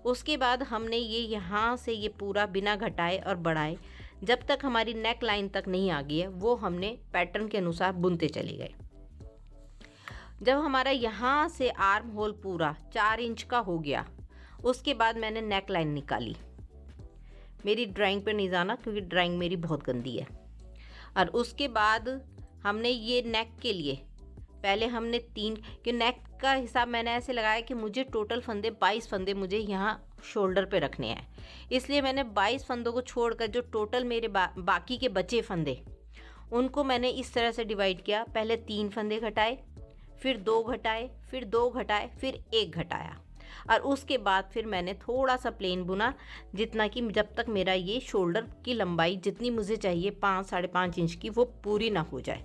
Speaker 1: उसके बाद हमने ये यहाँ से ये पूरा बिना घटाए और बढ़ाए जब तक हमारी नेक लाइन तक नहीं आ गई है, वो हमने पैटर्न के अनुसार बुनते चले गए। जब हमारा यहाँ से आर्म होल पूरा 4 इंच का हो गया, उसके बाद मैंने नेक लाइन निकाली। मेरी ड्राइंग पे नहीं जाना क्योंकि ड्राइंग मेरी बहुत गंदी है। और उसके बाद हमने ये नेक के लिए पहले हमने 3 कि नेक का हिसाब मैंने ऐसे लगाया कि मुझे टोटल फंदे 22 फंदे मुझे यहाँ शोल्डर पे रखने हैं। इसलिए मैंने 22 फंदों को छोड़कर जो टोटल मेरे बाकी के बचे फंदे उनको मैंने इस तरह से डिवाइड किया। पहले 3 फंदे घटाए, फिर 2 घटाए, फिर 2 घटाए, फिर 1 घटाया। और उसके बाद फिर मैंने थोड़ा सा प्लेन बुना, जितना कि जब तक मेरा ये शोल्डर की लंबाई जितनी मुझे चाहिए 5 साढ़े 5 इंच की वो पूरी ना हो जाए,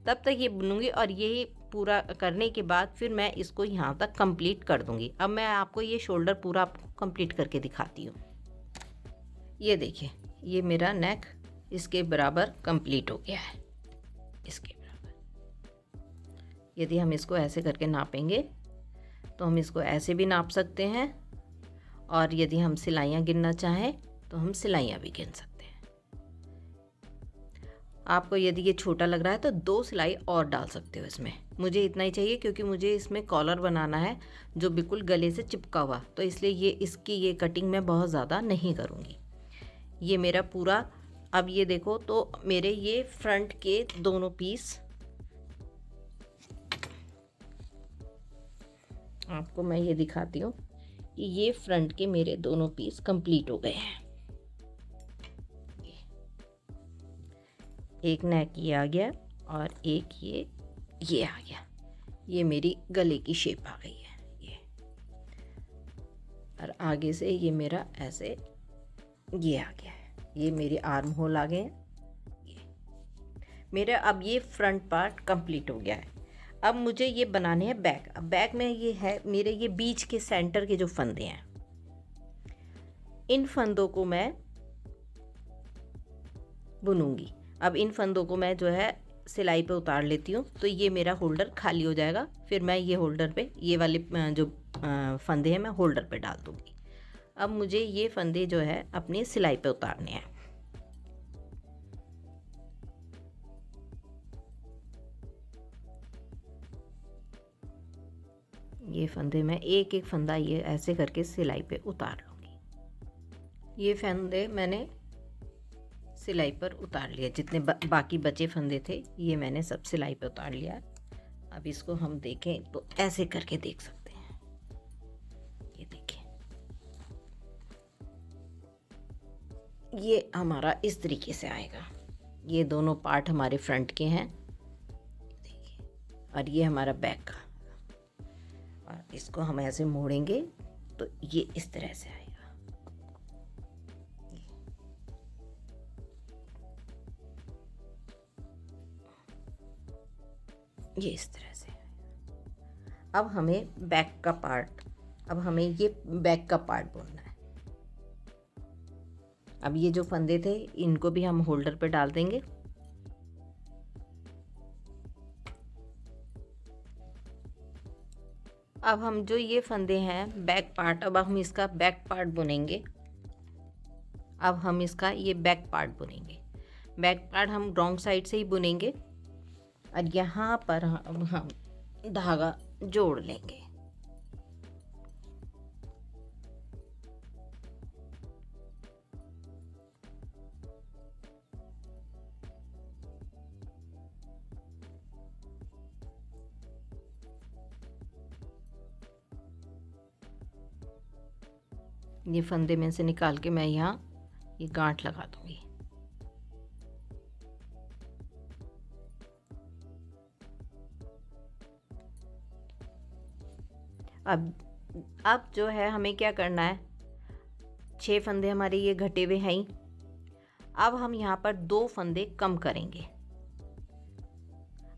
Speaker 1: तब तक ये बुनूंगी। और ये पूरा करने के बाद फिर मैं इसको यहाँ तक कंप्लीट कर दूंगी। अब मैं आपको ये शोल्डर पूरा कंप्लीट करके दिखाती हूँ। ये देखिए, ये मेरा नेक इसके बराबर कंप्लीट हो गया है, इसके बराबर। यदि हम इसको ऐसे करके नापेंगे तो हम इसको ऐसे भी नाप सकते हैं, और यदि हम सिलाइयाँ गिनना चाहें तो हम सिलाइयाँ भी गिन सकते हैं। आपको यदि ये छोटा लग रहा है तो 2 सिलाई और डाल सकते हो इसमें। मुझे इतना ही चाहिए क्योंकि मुझे इसमें कॉलर बनाना है जो बिल्कुल गले से चिपका हुआ, तो इसलिए ये इसकी ये कटिंग मैं बहुत ज़्यादा नहीं करूँगी। ये मेरा पूरा, अब ये देखो तो मेरे ये फ्रंट के दोनों पीस, आपको मैं ये दिखाती हूँ कि ये फ्रंट के मेरे दोनों पीस कंप्लीट हो गए हैं। एक नेक ये आ गया और एक ये आ गया। ये मेरी गले की शेप आ गई है ये, और आगे से ये मेरा ऐसे ये आ गया है। ये मेरे आर्म होल आ गए हैं। ये मेरा अब ये फ्रंट पार्ट कंप्लीट हो गया है। अब मुझे ये बनाने हैं बैक। अब बैक में ये है मेरे ये बीच के सेंटर के जो फंदे हैं, इन फंदों को मैं बुनूंगी। अब इन फंदों को मैं जो है सिलाई पे उतार लेती हूँ, तो ये मेरा होल्डर खाली हो जाएगा। फिर मैं ये होल्डर पे ये वाले जो फंदे हैं मैं होल्डर पे डाल दूँगी। अब मुझे ये फंदे जो है अपनी सिलाई पे उतारने हैं। ये फंदे मैं एक एक फंदा ये ऐसे करके सिलाई पे उतार लूँगी। ये फंदे मैंने सिलाई पर उतार लिया, जितने बाकी बचे फंदे थे ये मैंने सब सिलाई पे उतार लिया। अब इसको हम देखें तो ऐसे करके देख सकते हैं। ये देखिए, ये हमारा इस तरीके से आएगा। ये दोनों पार्ट हमारे फ्रंट के हैं, देखिए, और ये हमारा बैक का। और इसको हम ऐसे मोड़ेंगे तो ये इस तरह से आएगा। ये इस तरह से। अब हमें बैक का पार्ट, अब हमें ये बैक का पार्ट बुनना है। अब ये जो फंदे थे इनको भी हम होल्डर पे डाल देंगे। अब हम जो ये फंदे हैं बैक पार्ट, अब हम इसका बैक पार्ट बुनेंगे। अब हम इसका ये बैक पार्ट बुनेंगे। बैक पार्ट हम रॉन्ग साइड से ही बुनेंगे और यहाँ पर हम धागा जोड़ लेंगे। ये फंदे में से निकाल के मैं यहाँ ये गांठ लगा दूंगी। अब जो है हमें क्या करना है, 6 फंदे हमारे ये घटे हुए हैं ही। अब हम यहाँ पर 2 फंदे कम करेंगे।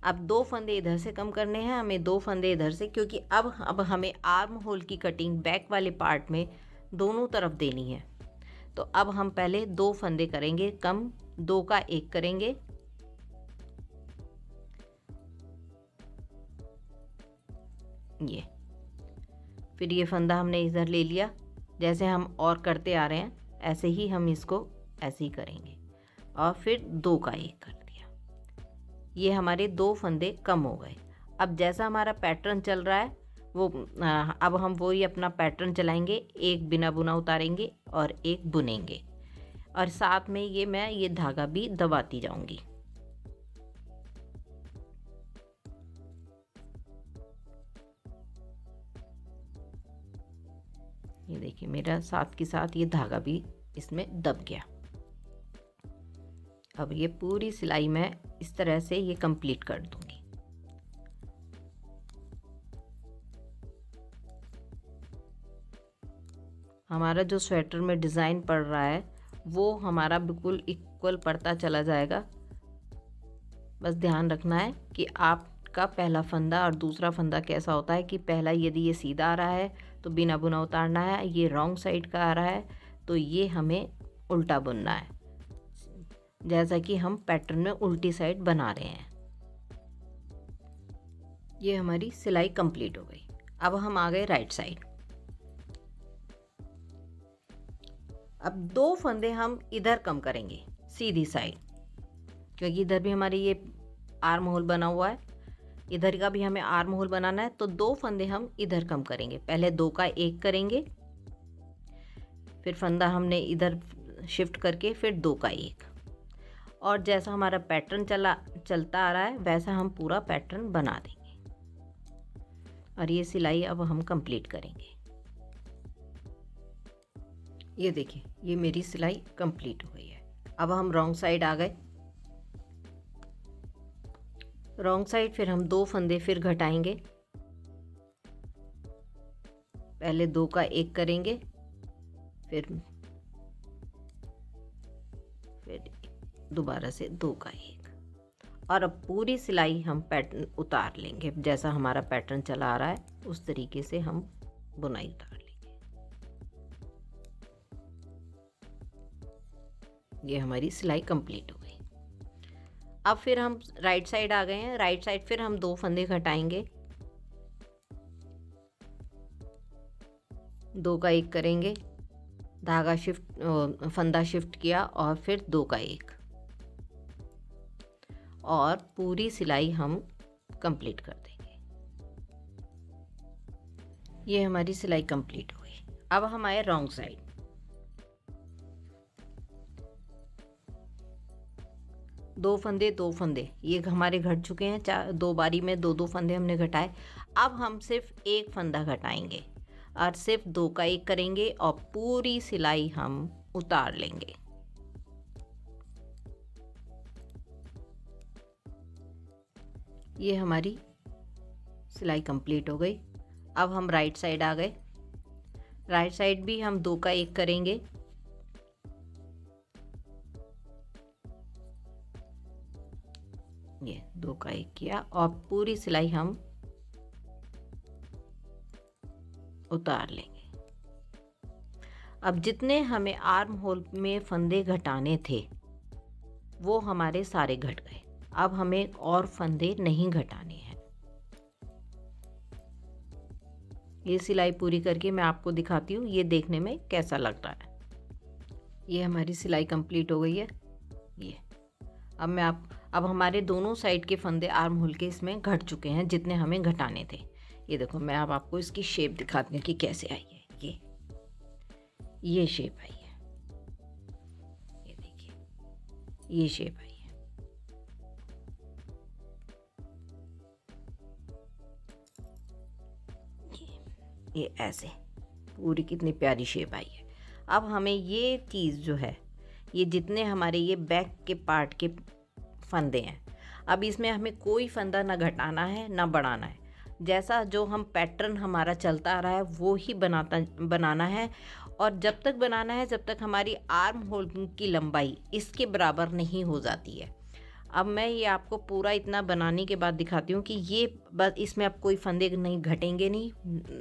Speaker 1: अब 2 फंदे इधर से कम करने हैं हमें, 2 फंदे इधर से, क्योंकि अब हमें आर्म होल की कटिंग बैक वाले पार्ट में दोनों तरफ देनी है। तो अब हम पहले 2 फंदे करेंगे कम, 2 का 1 करेंगे। ये फिर ये फंदा हमने इधर ले लिया, जैसे हम और करते आ रहे हैं ऐसे ही हम इसको ऐसे ही करेंगे और फिर 2 का 1 कर दिया। ये हमारे 2 फंदे कम हो गए। अब जैसा हमारा पैटर्न चल रहा है वो अब हम वही अपना पैटर्न चलाएंगे। एक बिना बुना उतारेंगे और एक बुनेंगे, और साथ में मैं ये धागा भी दबाती जाऊंगी। ये देखिए मेरा साथ के साथ ये धागा भी इसमें दब गया। अब ये पूरी सिलाई मैं इस तरह से ये कंप्लीट कर दूंगी। हमारा जो स्वेटर में डिज़ाइन पड़ रहा है वो हमारा बिल्कुल इक्वल पड़ता चला जाएगा। बस ध्यान रखना है कि आपका पहला फंदा और दूसरा फंदा कैसा होता है, कि पहला यदि ये सीधा आ रहा है तो बिना बुना उतारना है, ये रॉन्ग साइड का आ रहा है तो ये हमें उल्टा बुनना है, जैसा कि हम पैटर्न में उल्टी साइड बना रहे हैं। ये हमारी सिलाई कंप्लीट हो गई। अब हम आ गए राइट साइड। अब 2 फंदे हम इधर कम करेंगे सीधी साइड, क्योंकि इधर भी हमारी ये आर्म होल बना हुआ है, इधर का भी हमें आर्म होल बनाना है। तो 2 फंदे हम इधर कम करेंगे। पहले 2 का 1 करेंगे, फिर फंदा हमने इधर शिफ्ट करके फिर 2 का 1, और जैसा हमारा पैटर्न चलता आ रहा है वैसा हम पूरा पैटर्न बना देंगे। और ये सिलाई अब हम कंप्लीट करेंगे। ये देखिए ये मेरी सिलाई कंप्लीट हो गई है। अब हम रॉन्ग साइड आ गए। रॉन्ग साइड फिर हम 2 फंदे फिर घटाएंगे। पहले 2 का 1 करेंगे, फिर दोबारा से 2 का 1, और अब पूरी सिलाई हम पैटर्न उतार लेंगे। जैसा हमारा पैटर्न चला आ रहा है उस तरीके से हम बुनाई उतार लेंगे। ये हमारी सिलाई कंप्लीट हो गई। अब फिर हम राइट साइड आ गए हैं। राइट साइड फिर हम 2 फंदे घटाएंगे, 2 का 1 करेंगे, धागा फंदा शिफ्ट किया और फिर 2 का 1, और पूरी सिलाई हम कंप्लीट कर देंगे। ये हमारी सिलाई कंप्लीट हो गई। अब हम आए रॉन्ग साइड। दो फंदे दो फंदे ये हमारे घट चुके हैं, चार, दो बारी में दो दो फंदे हमने घटाए। अब हम सिर्फ एक फंदा घटाएंगे और सिर्फ दो का एक करेंगे और पूरी सिलाई हम उतार लेंगे। ये हमारी सिलाई कंप्लीट हो गई। अब हम राइट साइड आ गए। राइट साइड भी हम दो का एक करेंगे। ये दो का एक किया और पूरी सिलाई हम उतार लेंगे। अब जितने हमें आर्म होल में फंदे घटाने थे वो हमारे सारे घट गए। अब हमें और फंदे नहीं घटाने हैं। ये सिलाई पूरी करके मैं आपको दिखाती हूँ ये देखने में कैसा लग रहा है। ये हमारी सिलाई कंप्लीट हो गई है। ये अब हमारे दोनों साइड के फंदे आर्म होल के इसमें घट चुके हैं जितने हमें घटाने थे। ये देखो मैं अब आपको इसकी शेप दिखाती हूँ कि कैसे आई है। ये शेप आई है। ये देखिए ये शेप आई है। ये ऐसे पूरी कितनी प्यारी शेप आई है। अब हमें ये चीज़ जो है ये जितने हमारे ये बैक के पार्ट के फंदे हैं अब इसमें हमें कोई फंदा ना घटाना है ना बढ़ाना है। जैसा जो हम पैटर्न हमारा चलता आ रहा है वो ही बनाना है और जब तक बनाना है जब तक हमारी आर्म होल की लंबाई इसके बराबर नहीं हो जाती है। अब मैं ये आपको पूरा इतना बनाने के बाद दिखाती हूँ कि ये बस इसमें अब कोई फंदे नहीं घटेंगे नहीं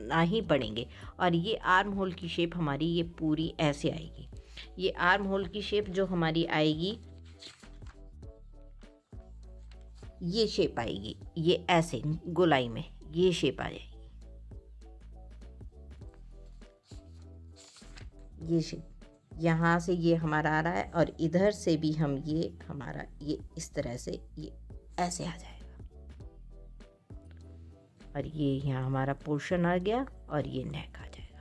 Speaker 1: ना ही बढ़ेंगे और ये आर्म होल की शेप हमारी ये पूरी ऐसे आएगी। ये आर्म होल की शेप जो हमारी आएगी ये शेप आएगी। ये ऐसे गोलाई में ये शेप आ जाएगी। ये शेप यहाँ से ये हमारा आ रहा है और इधर से भी हम ये हमारा ये इस तरह से ये ऐसे आ जाएगा और ये यहाँ हमारा पोर्शन आ गया और ये नेक आ जाएगा।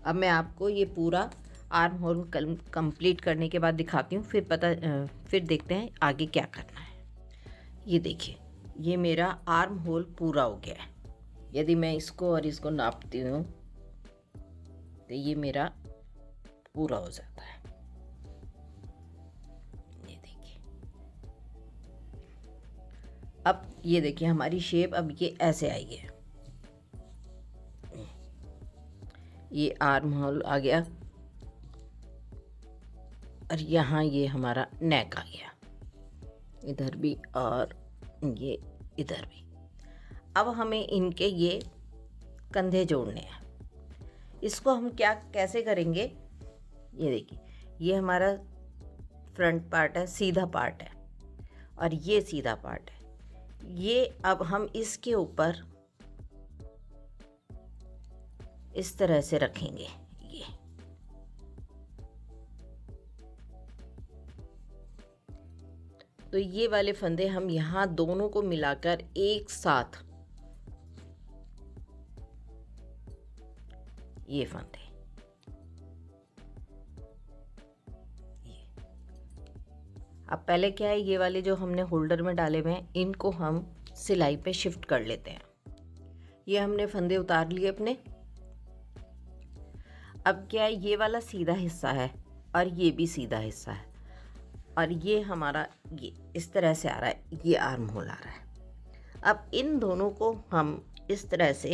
Speaker 1: अब मैं आपको ये पूरा आर्म होल कंप्लीट करने के बाद दिखाती हूँ फिर देखते हैं आगे क्या करना है। ये देखिए ये मेरा आर्म होल पूरा हो गया है। यदि मैं इसको और इसको नापती हूँ तो ये मेरा पूरा हो जाता है। ये देखिए अब ये देखिए हमारी शेप अब ये ऐसे आई है। ये आर्म होल आ गया और यहाँ ये हमारा नेक आ गया इधर भी और ये इधर भी। अब हमें इनके ये कंधे जोड़ने हैं। इसको हम कैसे करेंगे ये देखिए ये हमारा फ्रंट पार्ट है सीधा पार्ट है और ये सीधा पार्ट है। ये अब हम इसके ऊपर इस तरह से रखेंगे। तो ये वाले फंदे हम यहाँ दोनों को मिलाकर एक साथ ये फंदे अब पहले क्या है ये वाले जो हमने होल्डर में डाले हुए हैं इनको हम सिलाई पे शिफ्ट कर लेते हैं। ये हमने फंदे उतार लिए अपने। अब क्या है ये वाला सीधा हिस्सा है और ये भी सीधा हिस्सा है और ये हमारा ये इस तरह से आ रहा है। ये आर्म होल आ रहा है। अब इन दोनों को हम इस तरह से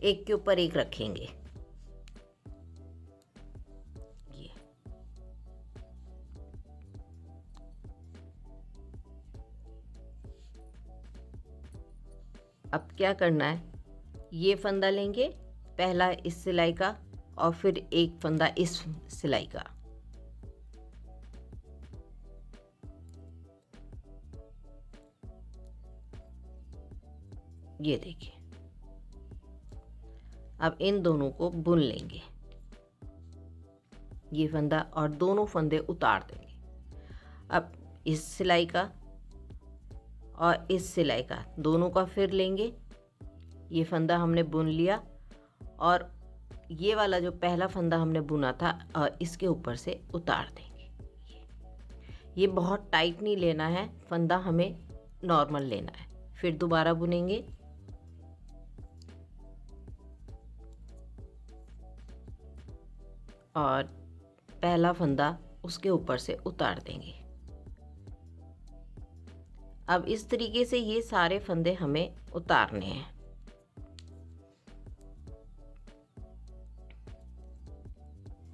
Speaker 1: एक के ऊपर एक रखेंगे। ये अब क्या करना है ये फंदा लेंगे पहला इस सिलाई का और फिर एक फंदा इस सिलाई का। ये देखिए अब इन दोनों को बुन लेंगे। ये फंदा और दोनों फंदे उतार देंगे। अब इस सिलाई का और इस सिलाई का दोनों का फिर लेंगे। ये फंदा हमने बुन लिया और ये वाला जो पहला फंदा हमने बुना था और इसके ऊपर से उतार देंगे। ये बहुत टाइट नहीं लेना है, फंदा हमें नॉर्मल लेना है। फिर दोबारा बुनेंगे और पहला फंदा उसके ऊपर से उतार देंगे। अब इस तरीके से ये सारे फंदे हमें उतारने हैं।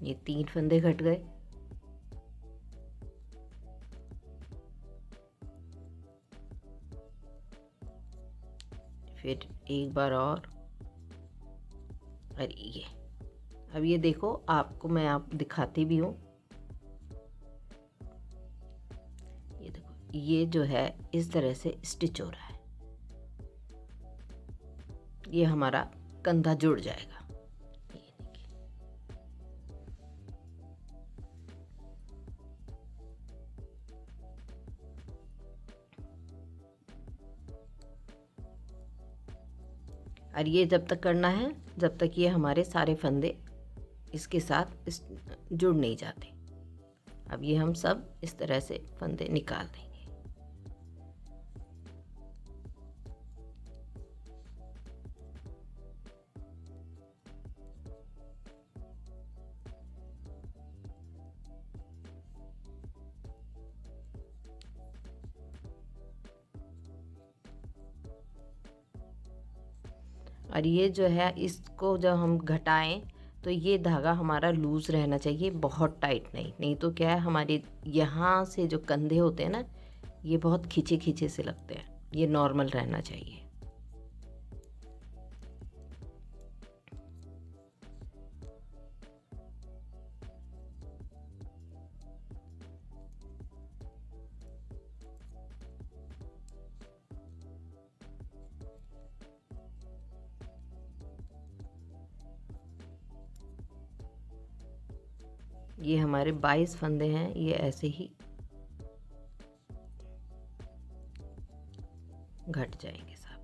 Speaker 1: ये 3 फंदे घट गए। फिर एक बार और ये अब ये देखो, आपको मैं आप दिखाती भी हूँ। ये देखो, ये जो है इस तरह से स्टिच हो रहा है। ये हमारा कंधा जुड़ जाएगा। ये देखिए, और ये जब तक करना है जब तक ये हमारे सारे फंदे इसके साथ जुड़ नहीं जाते। अब ये हम सब इस तरह से फंदे निकाल देंगे। और ये जो है, इसको जब हम घटाएं तो ये धागा हमारा लूज़ रहना चाहिए, बहुत टाइट नहीं। नहीं तो क्या है, हमारे यहाँ से जो कंधे होते हैं ना, ये बहुत खींचे खींचे से लगते हैं। ये नॉर्मल रहना चाहिए। ये हमारे 22 फंदे हैं, ये ऐसे ही घट जाएंगे सब।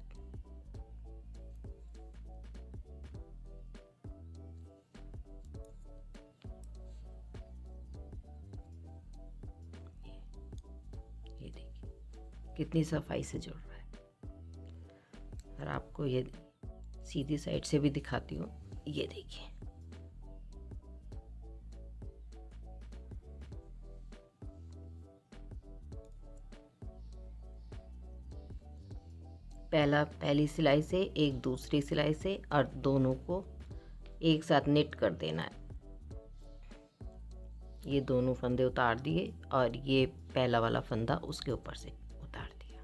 Speaker 1: ये देखिए कितनी सफाई से जुड़ रहा है। और आपको ये सीधी साइड से भी दिखाती हूँ। ये देखिए, पहली सिलाई से एक दूसरी सिलाई से, और दोनों को एक साथ निट कर देना है। ये दोनों फंदे उतार दिए और ये पहला वाला फंदा उसके ऊपर से उतार दिया।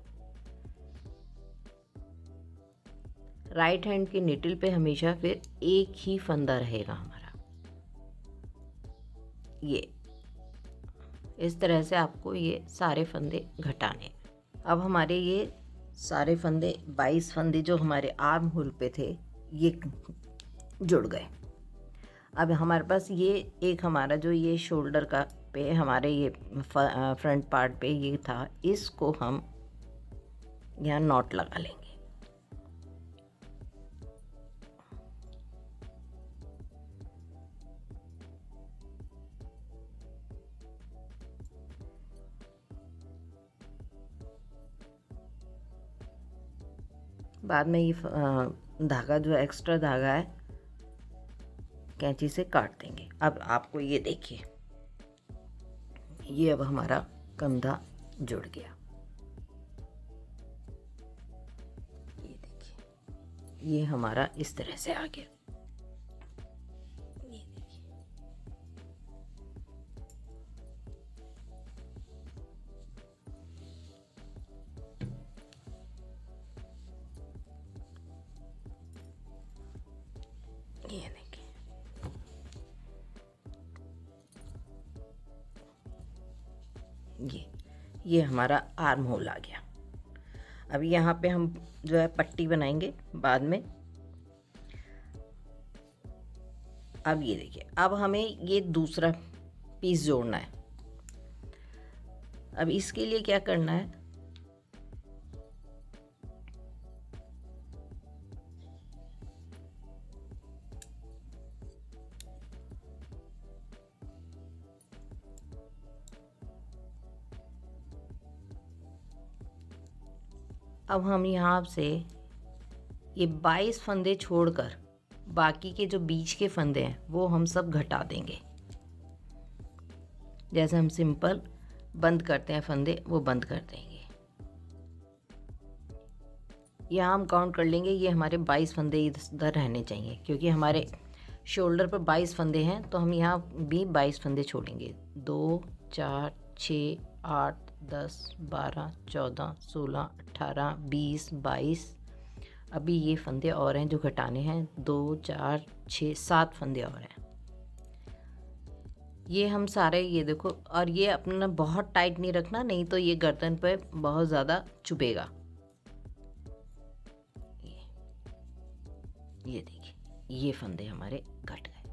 Speaker 1: राइट हैंड की निटिल पे हमेशा फिर एक ही फंदा रहेगा हमारा। ये इस तरह से आपको ये सारे फंदे घटाने। अब हमारे ये सारे फंदे 22 फंदे जो हमारे आर्म होल पे थे, ये जुड़ गए। अब हमारे पास ये एक हमारा जो ये शोल्डर का पे हमारे ये फ्रंट पार्ट पे ये था, इसको हम यहाँ नॉट लगा लेंगे। बाद में ये धागा जो एक्स्ट्रा धागा है कैंची से काट देंगे। अब आपको ये देखिए, ये अब हमारा कंधा जुड़ गया। ये देखिए, ये हमारा इस तरह से आ गया। ये देखिए, ये देखिए, ये हमारा आर्म होल आ गया। अब यहाँ पे हम जो है पट्टी बनाएंगे बाद में। अब ये देखिए, अब हमें ये दूसरा पीस जोड़ना है। अब इसके लिए क्या करना है, अब हम यहाँ से ये 22 फंदे छोड़कर बाकी के जो बीच के फंदे हैं वो हम सब घटा देंगे। जैसे हम सिंपल बंद करते हैं फंदे, वो बंद कर देंगे। यहाँ हम काउंट कर लेंगे, ये हमारे 22 फंदे इधर रहने चाहिए, क्योंकि हमारे शोल्डर पर 22 फंदे हैं, तो हम यहाँ भी 22 फंदे छोड़ेंगे। 2 4 6 8 10 12 14 16 18 20 22। अभी ये फंदे और हैं जो घटाने हैं, 2 4 6 7 फंदे और हैं। ये हम सारे, ये देखो, और ये अपना बहुत टाइट नहीं रखना, नहीं तो ये गर्दन पे बहुत ज़्यादा चुभेगा। ये देखिए, ये फंदे हमारे घट गए।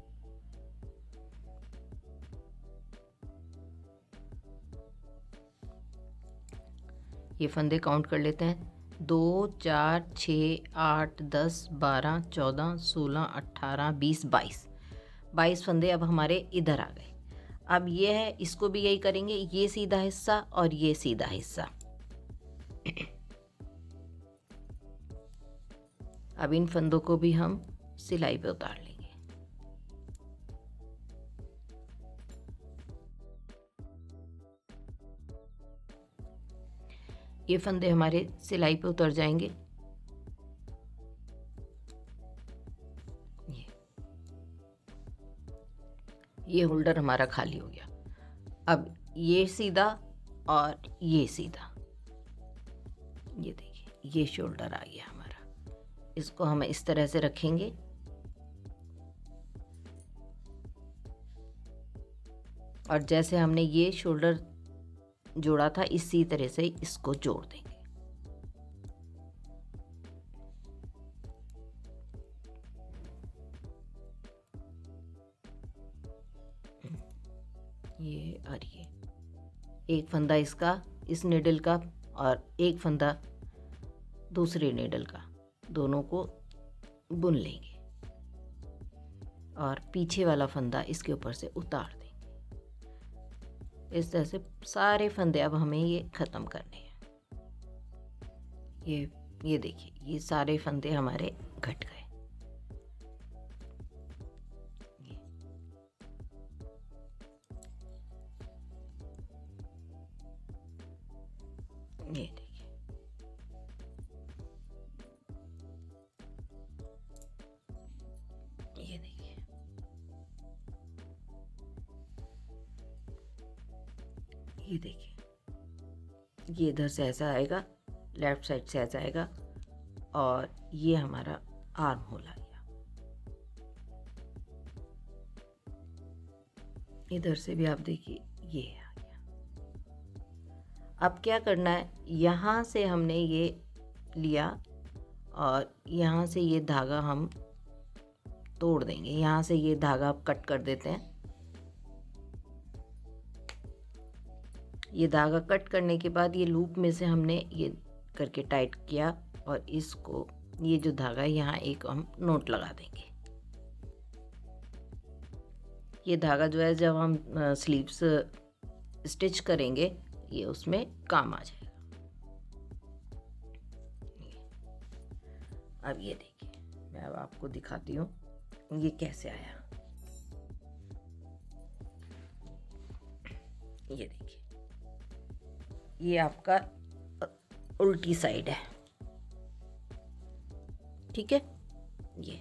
Speaker 1: ये फंदे काउंट कर लेते हैं, 2 4 6 8 10 12 14 16 18 20 22। 22 फंदे अब हमारे इधर आ गए। अब ये है, इसको भी यही करेंगे, ये सीधा हिस्सा और ये सीधा हिस्सा। अब इन फंदों को भी हम सिलाई पे उतार लेंगे। ये फंदे हमारे सिलाई पे उतर जाएंगे। ये होल्डर हमारा खाली हो गया। अब ये सीधा और ये सीधा, ये देखिए, ये शोल्डर आ गया हमारा। इसको हम इस तरह से रखेंगे। और जैसे हमने ये शोल्डर जोड़ा था, इसी तरह से इसको जोड़ देंगे। ये और ये, एक फंदा इसका, इस नीडल का, और एक फंदा दूसरे नीडल का, दोनों को बुन लेंगे और पीछे वाला फंदा इसके ऊपर से उतार देंगे। इस तरह से सारे फंदे अब हमें ये ख़त्म करने हैं। ये देखिए, ये सारे फंदे हमारे घट गए। ये देखिए, ये देखिए, ये देखिए, ये इधर से ऐसा आएगा, लेफ्ट साइड से ऐसा आएगा, और ये हमारा आर्म होल आ गया। इधर से भी आप देखिए, ये आ गया। अब क्या करना है, यहाँ से हमने ये लिया और यहाँ से ये धागा हम तोड़ देंगे। यहाँ से ये धागा आप कट कर देते हैं। ये धागा कट करने के बाद ये लूप में से हमने ये करके टाइट किया, और इसको, ये जो धागा है, यहाँ एक हम नोट लगा देंगे। ये धागा जो है, जब हम स्लीव्स स्टिच करेंगे, ये उसमें काम आ जाएगा। अब ये देखिए, मैं अब आपको दिखाती हूँ ये कैसे आया। ये देखिए, ये आपका उल्टी साइड है, ठीक है। ये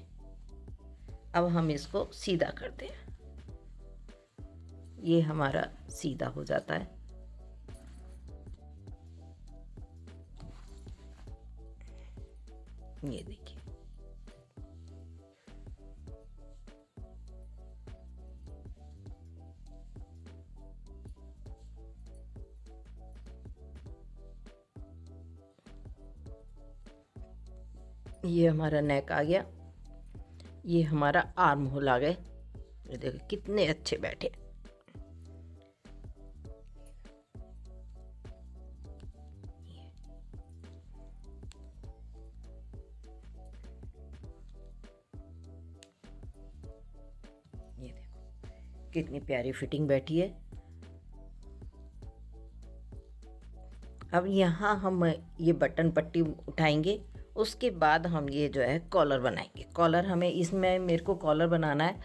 Speaker 1: अब हम इसको सीधा करते हैं। ये हमारा सीधा हो जाता है। ये देखिए, ये हमारा नेक आ गया। ये हमारा आर्म होल आ गए। ये देखो कितने अच्छे बैठे। ये देखो कितनी प्यारी फिटिंग बैठी है। अब यहाँ हम ये बटन पट्टी उठाएंगे, उसके बाद हम ये जो है कॉलर बनाएंगे। कॉलर हमें इसमें मेरे को कॉलर बनाना है,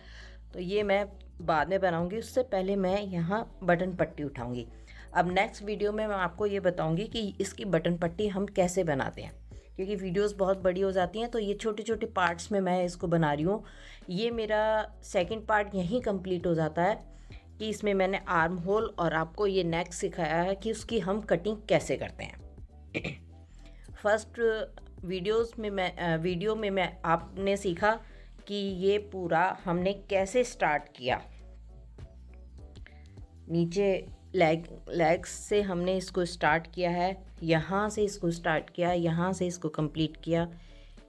Speaker 1: तो ये मैं बाद में बनाऊंगी, उससे पहले मैं यहाँ बटन पट्टी उठाऊंगी। अब नेक्स्ट वीडियो में मैं आपको ये बताऊंगी कि इसकी बटन पट्टी हम कैसे बनाते हैं, क्योंकि वीडियोस बहुत बड़ी हो जाती हैं, तो ये छोटे छोटे पार्ट्स में मैं इसको बना रही हूँ। ये मेरा सेकंड पार्ट यहीं कंप्लीट हो जाता है कि इसमें मैंने आर्म होल और आपको ये नेक सिखाया है कि उसकी हम कटिंग कैसे करते हैं। फर्स्ट वीडियो में मैं आपने सीखा कि ये पूरा हमने कैसे स्टार्ट किया। नीचे लेग्स से हमने इसको स्टार्ट किया है, यहाँ से इसको स्टार्ट किया, यहाँ से इसको कंप्लीट किया,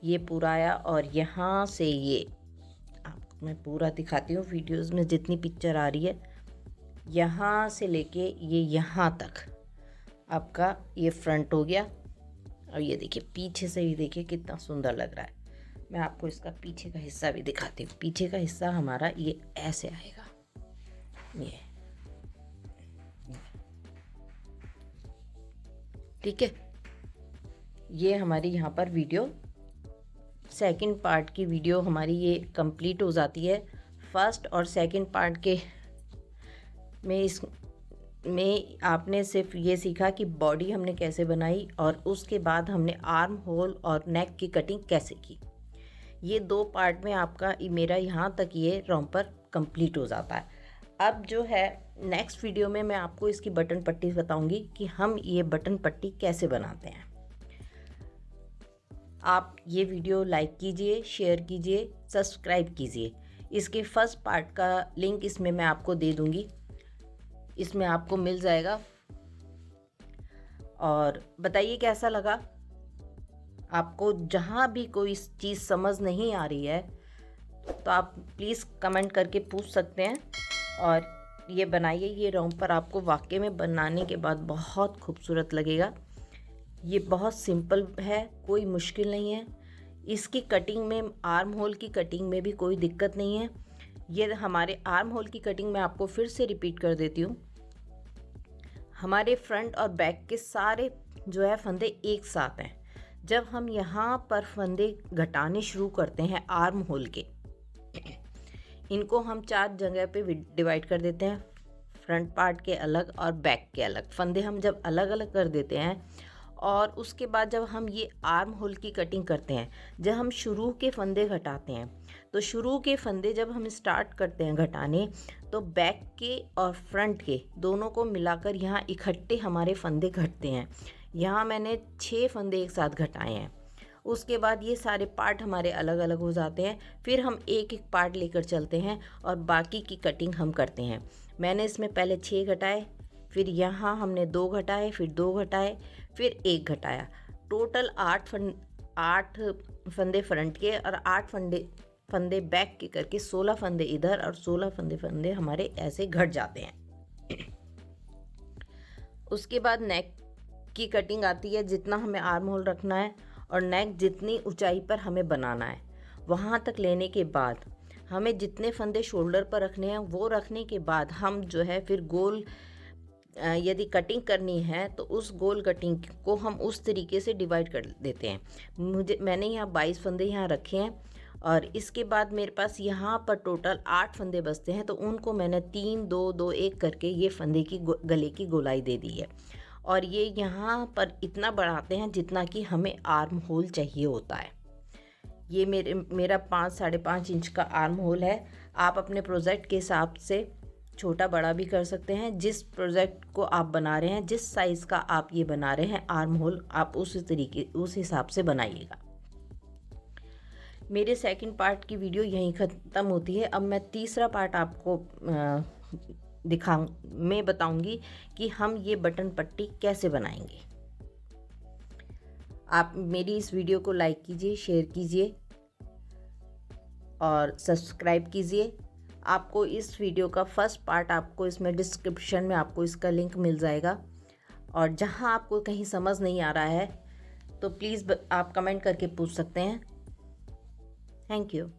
Speaker 1: ये पूरा आया, और यहाँ से ये आपको मैं पूरा दिखाती हूँ वीडियोस में जितनी पिक्चर आ रही है, यहाँ से लेके ये यहाँ तक आपका ये फ्रंट हो गया। और ये देखिए पीछे से भी देखिए कितना सुंदर लग रहा है। मैं आपको इसका पीछे का हिस्सा भी दिखाती हूँ। पीछे का हिस्सा हमारा ये ऐसे आएगा, ये ठीक है। ये हमारी यहाँ पर वीडियो सेकंड पार्ट की वीडियो हमारी ये कंप्लीट हो जाती है। फर्स्ट और सेकंड पार्ट के में आपने सिर्फ ये सीखा कि बॉडी हमने कैसे बनाई, और उसके बाद हमने आर्म होल और नेक की कटिंग कैसे की। ये 2 पार्ट में आपका मेरा यहाँ तक ये रॉम्पर कंप्लीट हो जाता है। अब जो है नेक्स्ट वीडियो में मैं आपको इसकी बटन पट्टी बताऊंगी कि हम ये बटन पट्टी कैसे बनाते हैं। आप ये वीडियो लाइक कीजिए, शेयर कीजिए, सब्सक्राइब कीजिए। इसके फर्स्ट पार्ट का लिंक इसमें मैं आपको दे दूंगी, इसमें आपको मिल जाएगा। और बताइए कैसा लगा आपको। जहाँ भी कोई चीज़ समझ नहीं आ रही है तो आप प्लीज़ कमेंट करके पूछ सकते हैं, और ये बनाइए। ये रॉम्पर आपको वाकई में बनाने के बाद बहुत खूबसूरत लगेगा। ये बहुत सिंपल है, कोई मुश्किल नहीं है। इसकी कटिंग में, आर्म होल की कटिंग में भी कोई दिक्कत नहीं है। ये हमारे आर्म होल की कटिंग में आपको फिर से रिपीट कर देती हूँ। हमारे फ्रंट और बैक के सारे जो है फंदे एक साथ हैं। जब हम यहाँ पर फंदे घटाने शुरू करते हैं आर्म होल के, इनको हम 4 जगह पे डिवाइड कर देते हैं। फ्रंट पार्ट के अलग और बैक के अलग फंदे हम जब अलग अलग कर देते हैं, और उसके बाद जब हम ये आर्म होल की कटिंग करते हैं, जब हम शुरू के फंदे घटाते हैं, तो शुरू के फंदे जब हम स्टार्ट करते हैं घटाने, तो बैक के और फ्रंट के दोनों को मिलाकर यहाँ इकट्ठे हमारे फंदे घटते हैं। यहाँ मैंने 6 फंदे एक साथ घटाए हैं। उसके बाद ये सारे पार्ट हमारे अलग अलग हो जाते हैं। फिर हम एक एक पार्ट लेकर चलते हैं और बाकी की कटिंग हम करते हैं। मैंने इसमें पहले 6 घटाए, फिर यहाँ हमने 2 घटाए, फिर 2 घटाए, फिर 1 घटाया। टोटल 8 फंदे फ्रंट के और 8 फंदे बैक के करके 16 फंदे इधर और 16 फंदे हमारे ऐसे घट जाते हैं। उसके बाद नेक की कटिंग आती है। जितना हमें आर्म होल रखना है और नेक जितनी ऊंचाई पर हमें बनाना है, वहाँ तक लेने के बाद हमें जितने फंदे शोल्डर पर रखने हैं वो रखने के बाद हम जो है फिर गोल, यदि कटिंग करनी है तो उस गोल कटिंग को हम उस तरीके से डिवाइड कर देते हैं। मैंने यहाँ 22 फंदे यहाँ रखे हैं, और इसके बाद मेरे पास यहाँ पर टोटल 8 फंदे बचते हैं, तो उनको मैंने 3 2 2 1 करके ये फंदे की गले की गोलाई दे दी है। और ये यहाँ पर इतना बढ़ाते हैं जितना कि हमें आर्म होल चाहिए होता है। ये मेरा 5 साढ़े 5 इंच का आर्म होल है। आप अपने प्रोजेक्ट के हिसाब से छोटा बड़ा भी कर सकते हैं। जिस प्रोजेक्ट को आप बना रहे हैं, जिस साइज़ का आप ये बना रहे हैं आर्म होल, आप उस हिसाब से बनाइएगा। मेरे सेकंड पार्ट की वीडियो यहीं ख़त्म होती है। अब मैं तीसरा पार्ट आपको मैं बताऊंगी कि हम ये बटन पट्टी कैसे बनाएंगे। आप मेरी इस वीडियो को लाइक कीजिए, शेयर कीजिए और सब्सक्राइब कीजिए। आपको इस वीडियो का फर्स्ट पार्ट आपको इसमें डिस्क्रिप्शन में आपको इसका लिंक मिल जाएगा, और जहां आपको कहीं समझ नहीं आ रहा है तो प्लीज़ आप कमेंट करके पूछ सकते हैं। Thank you.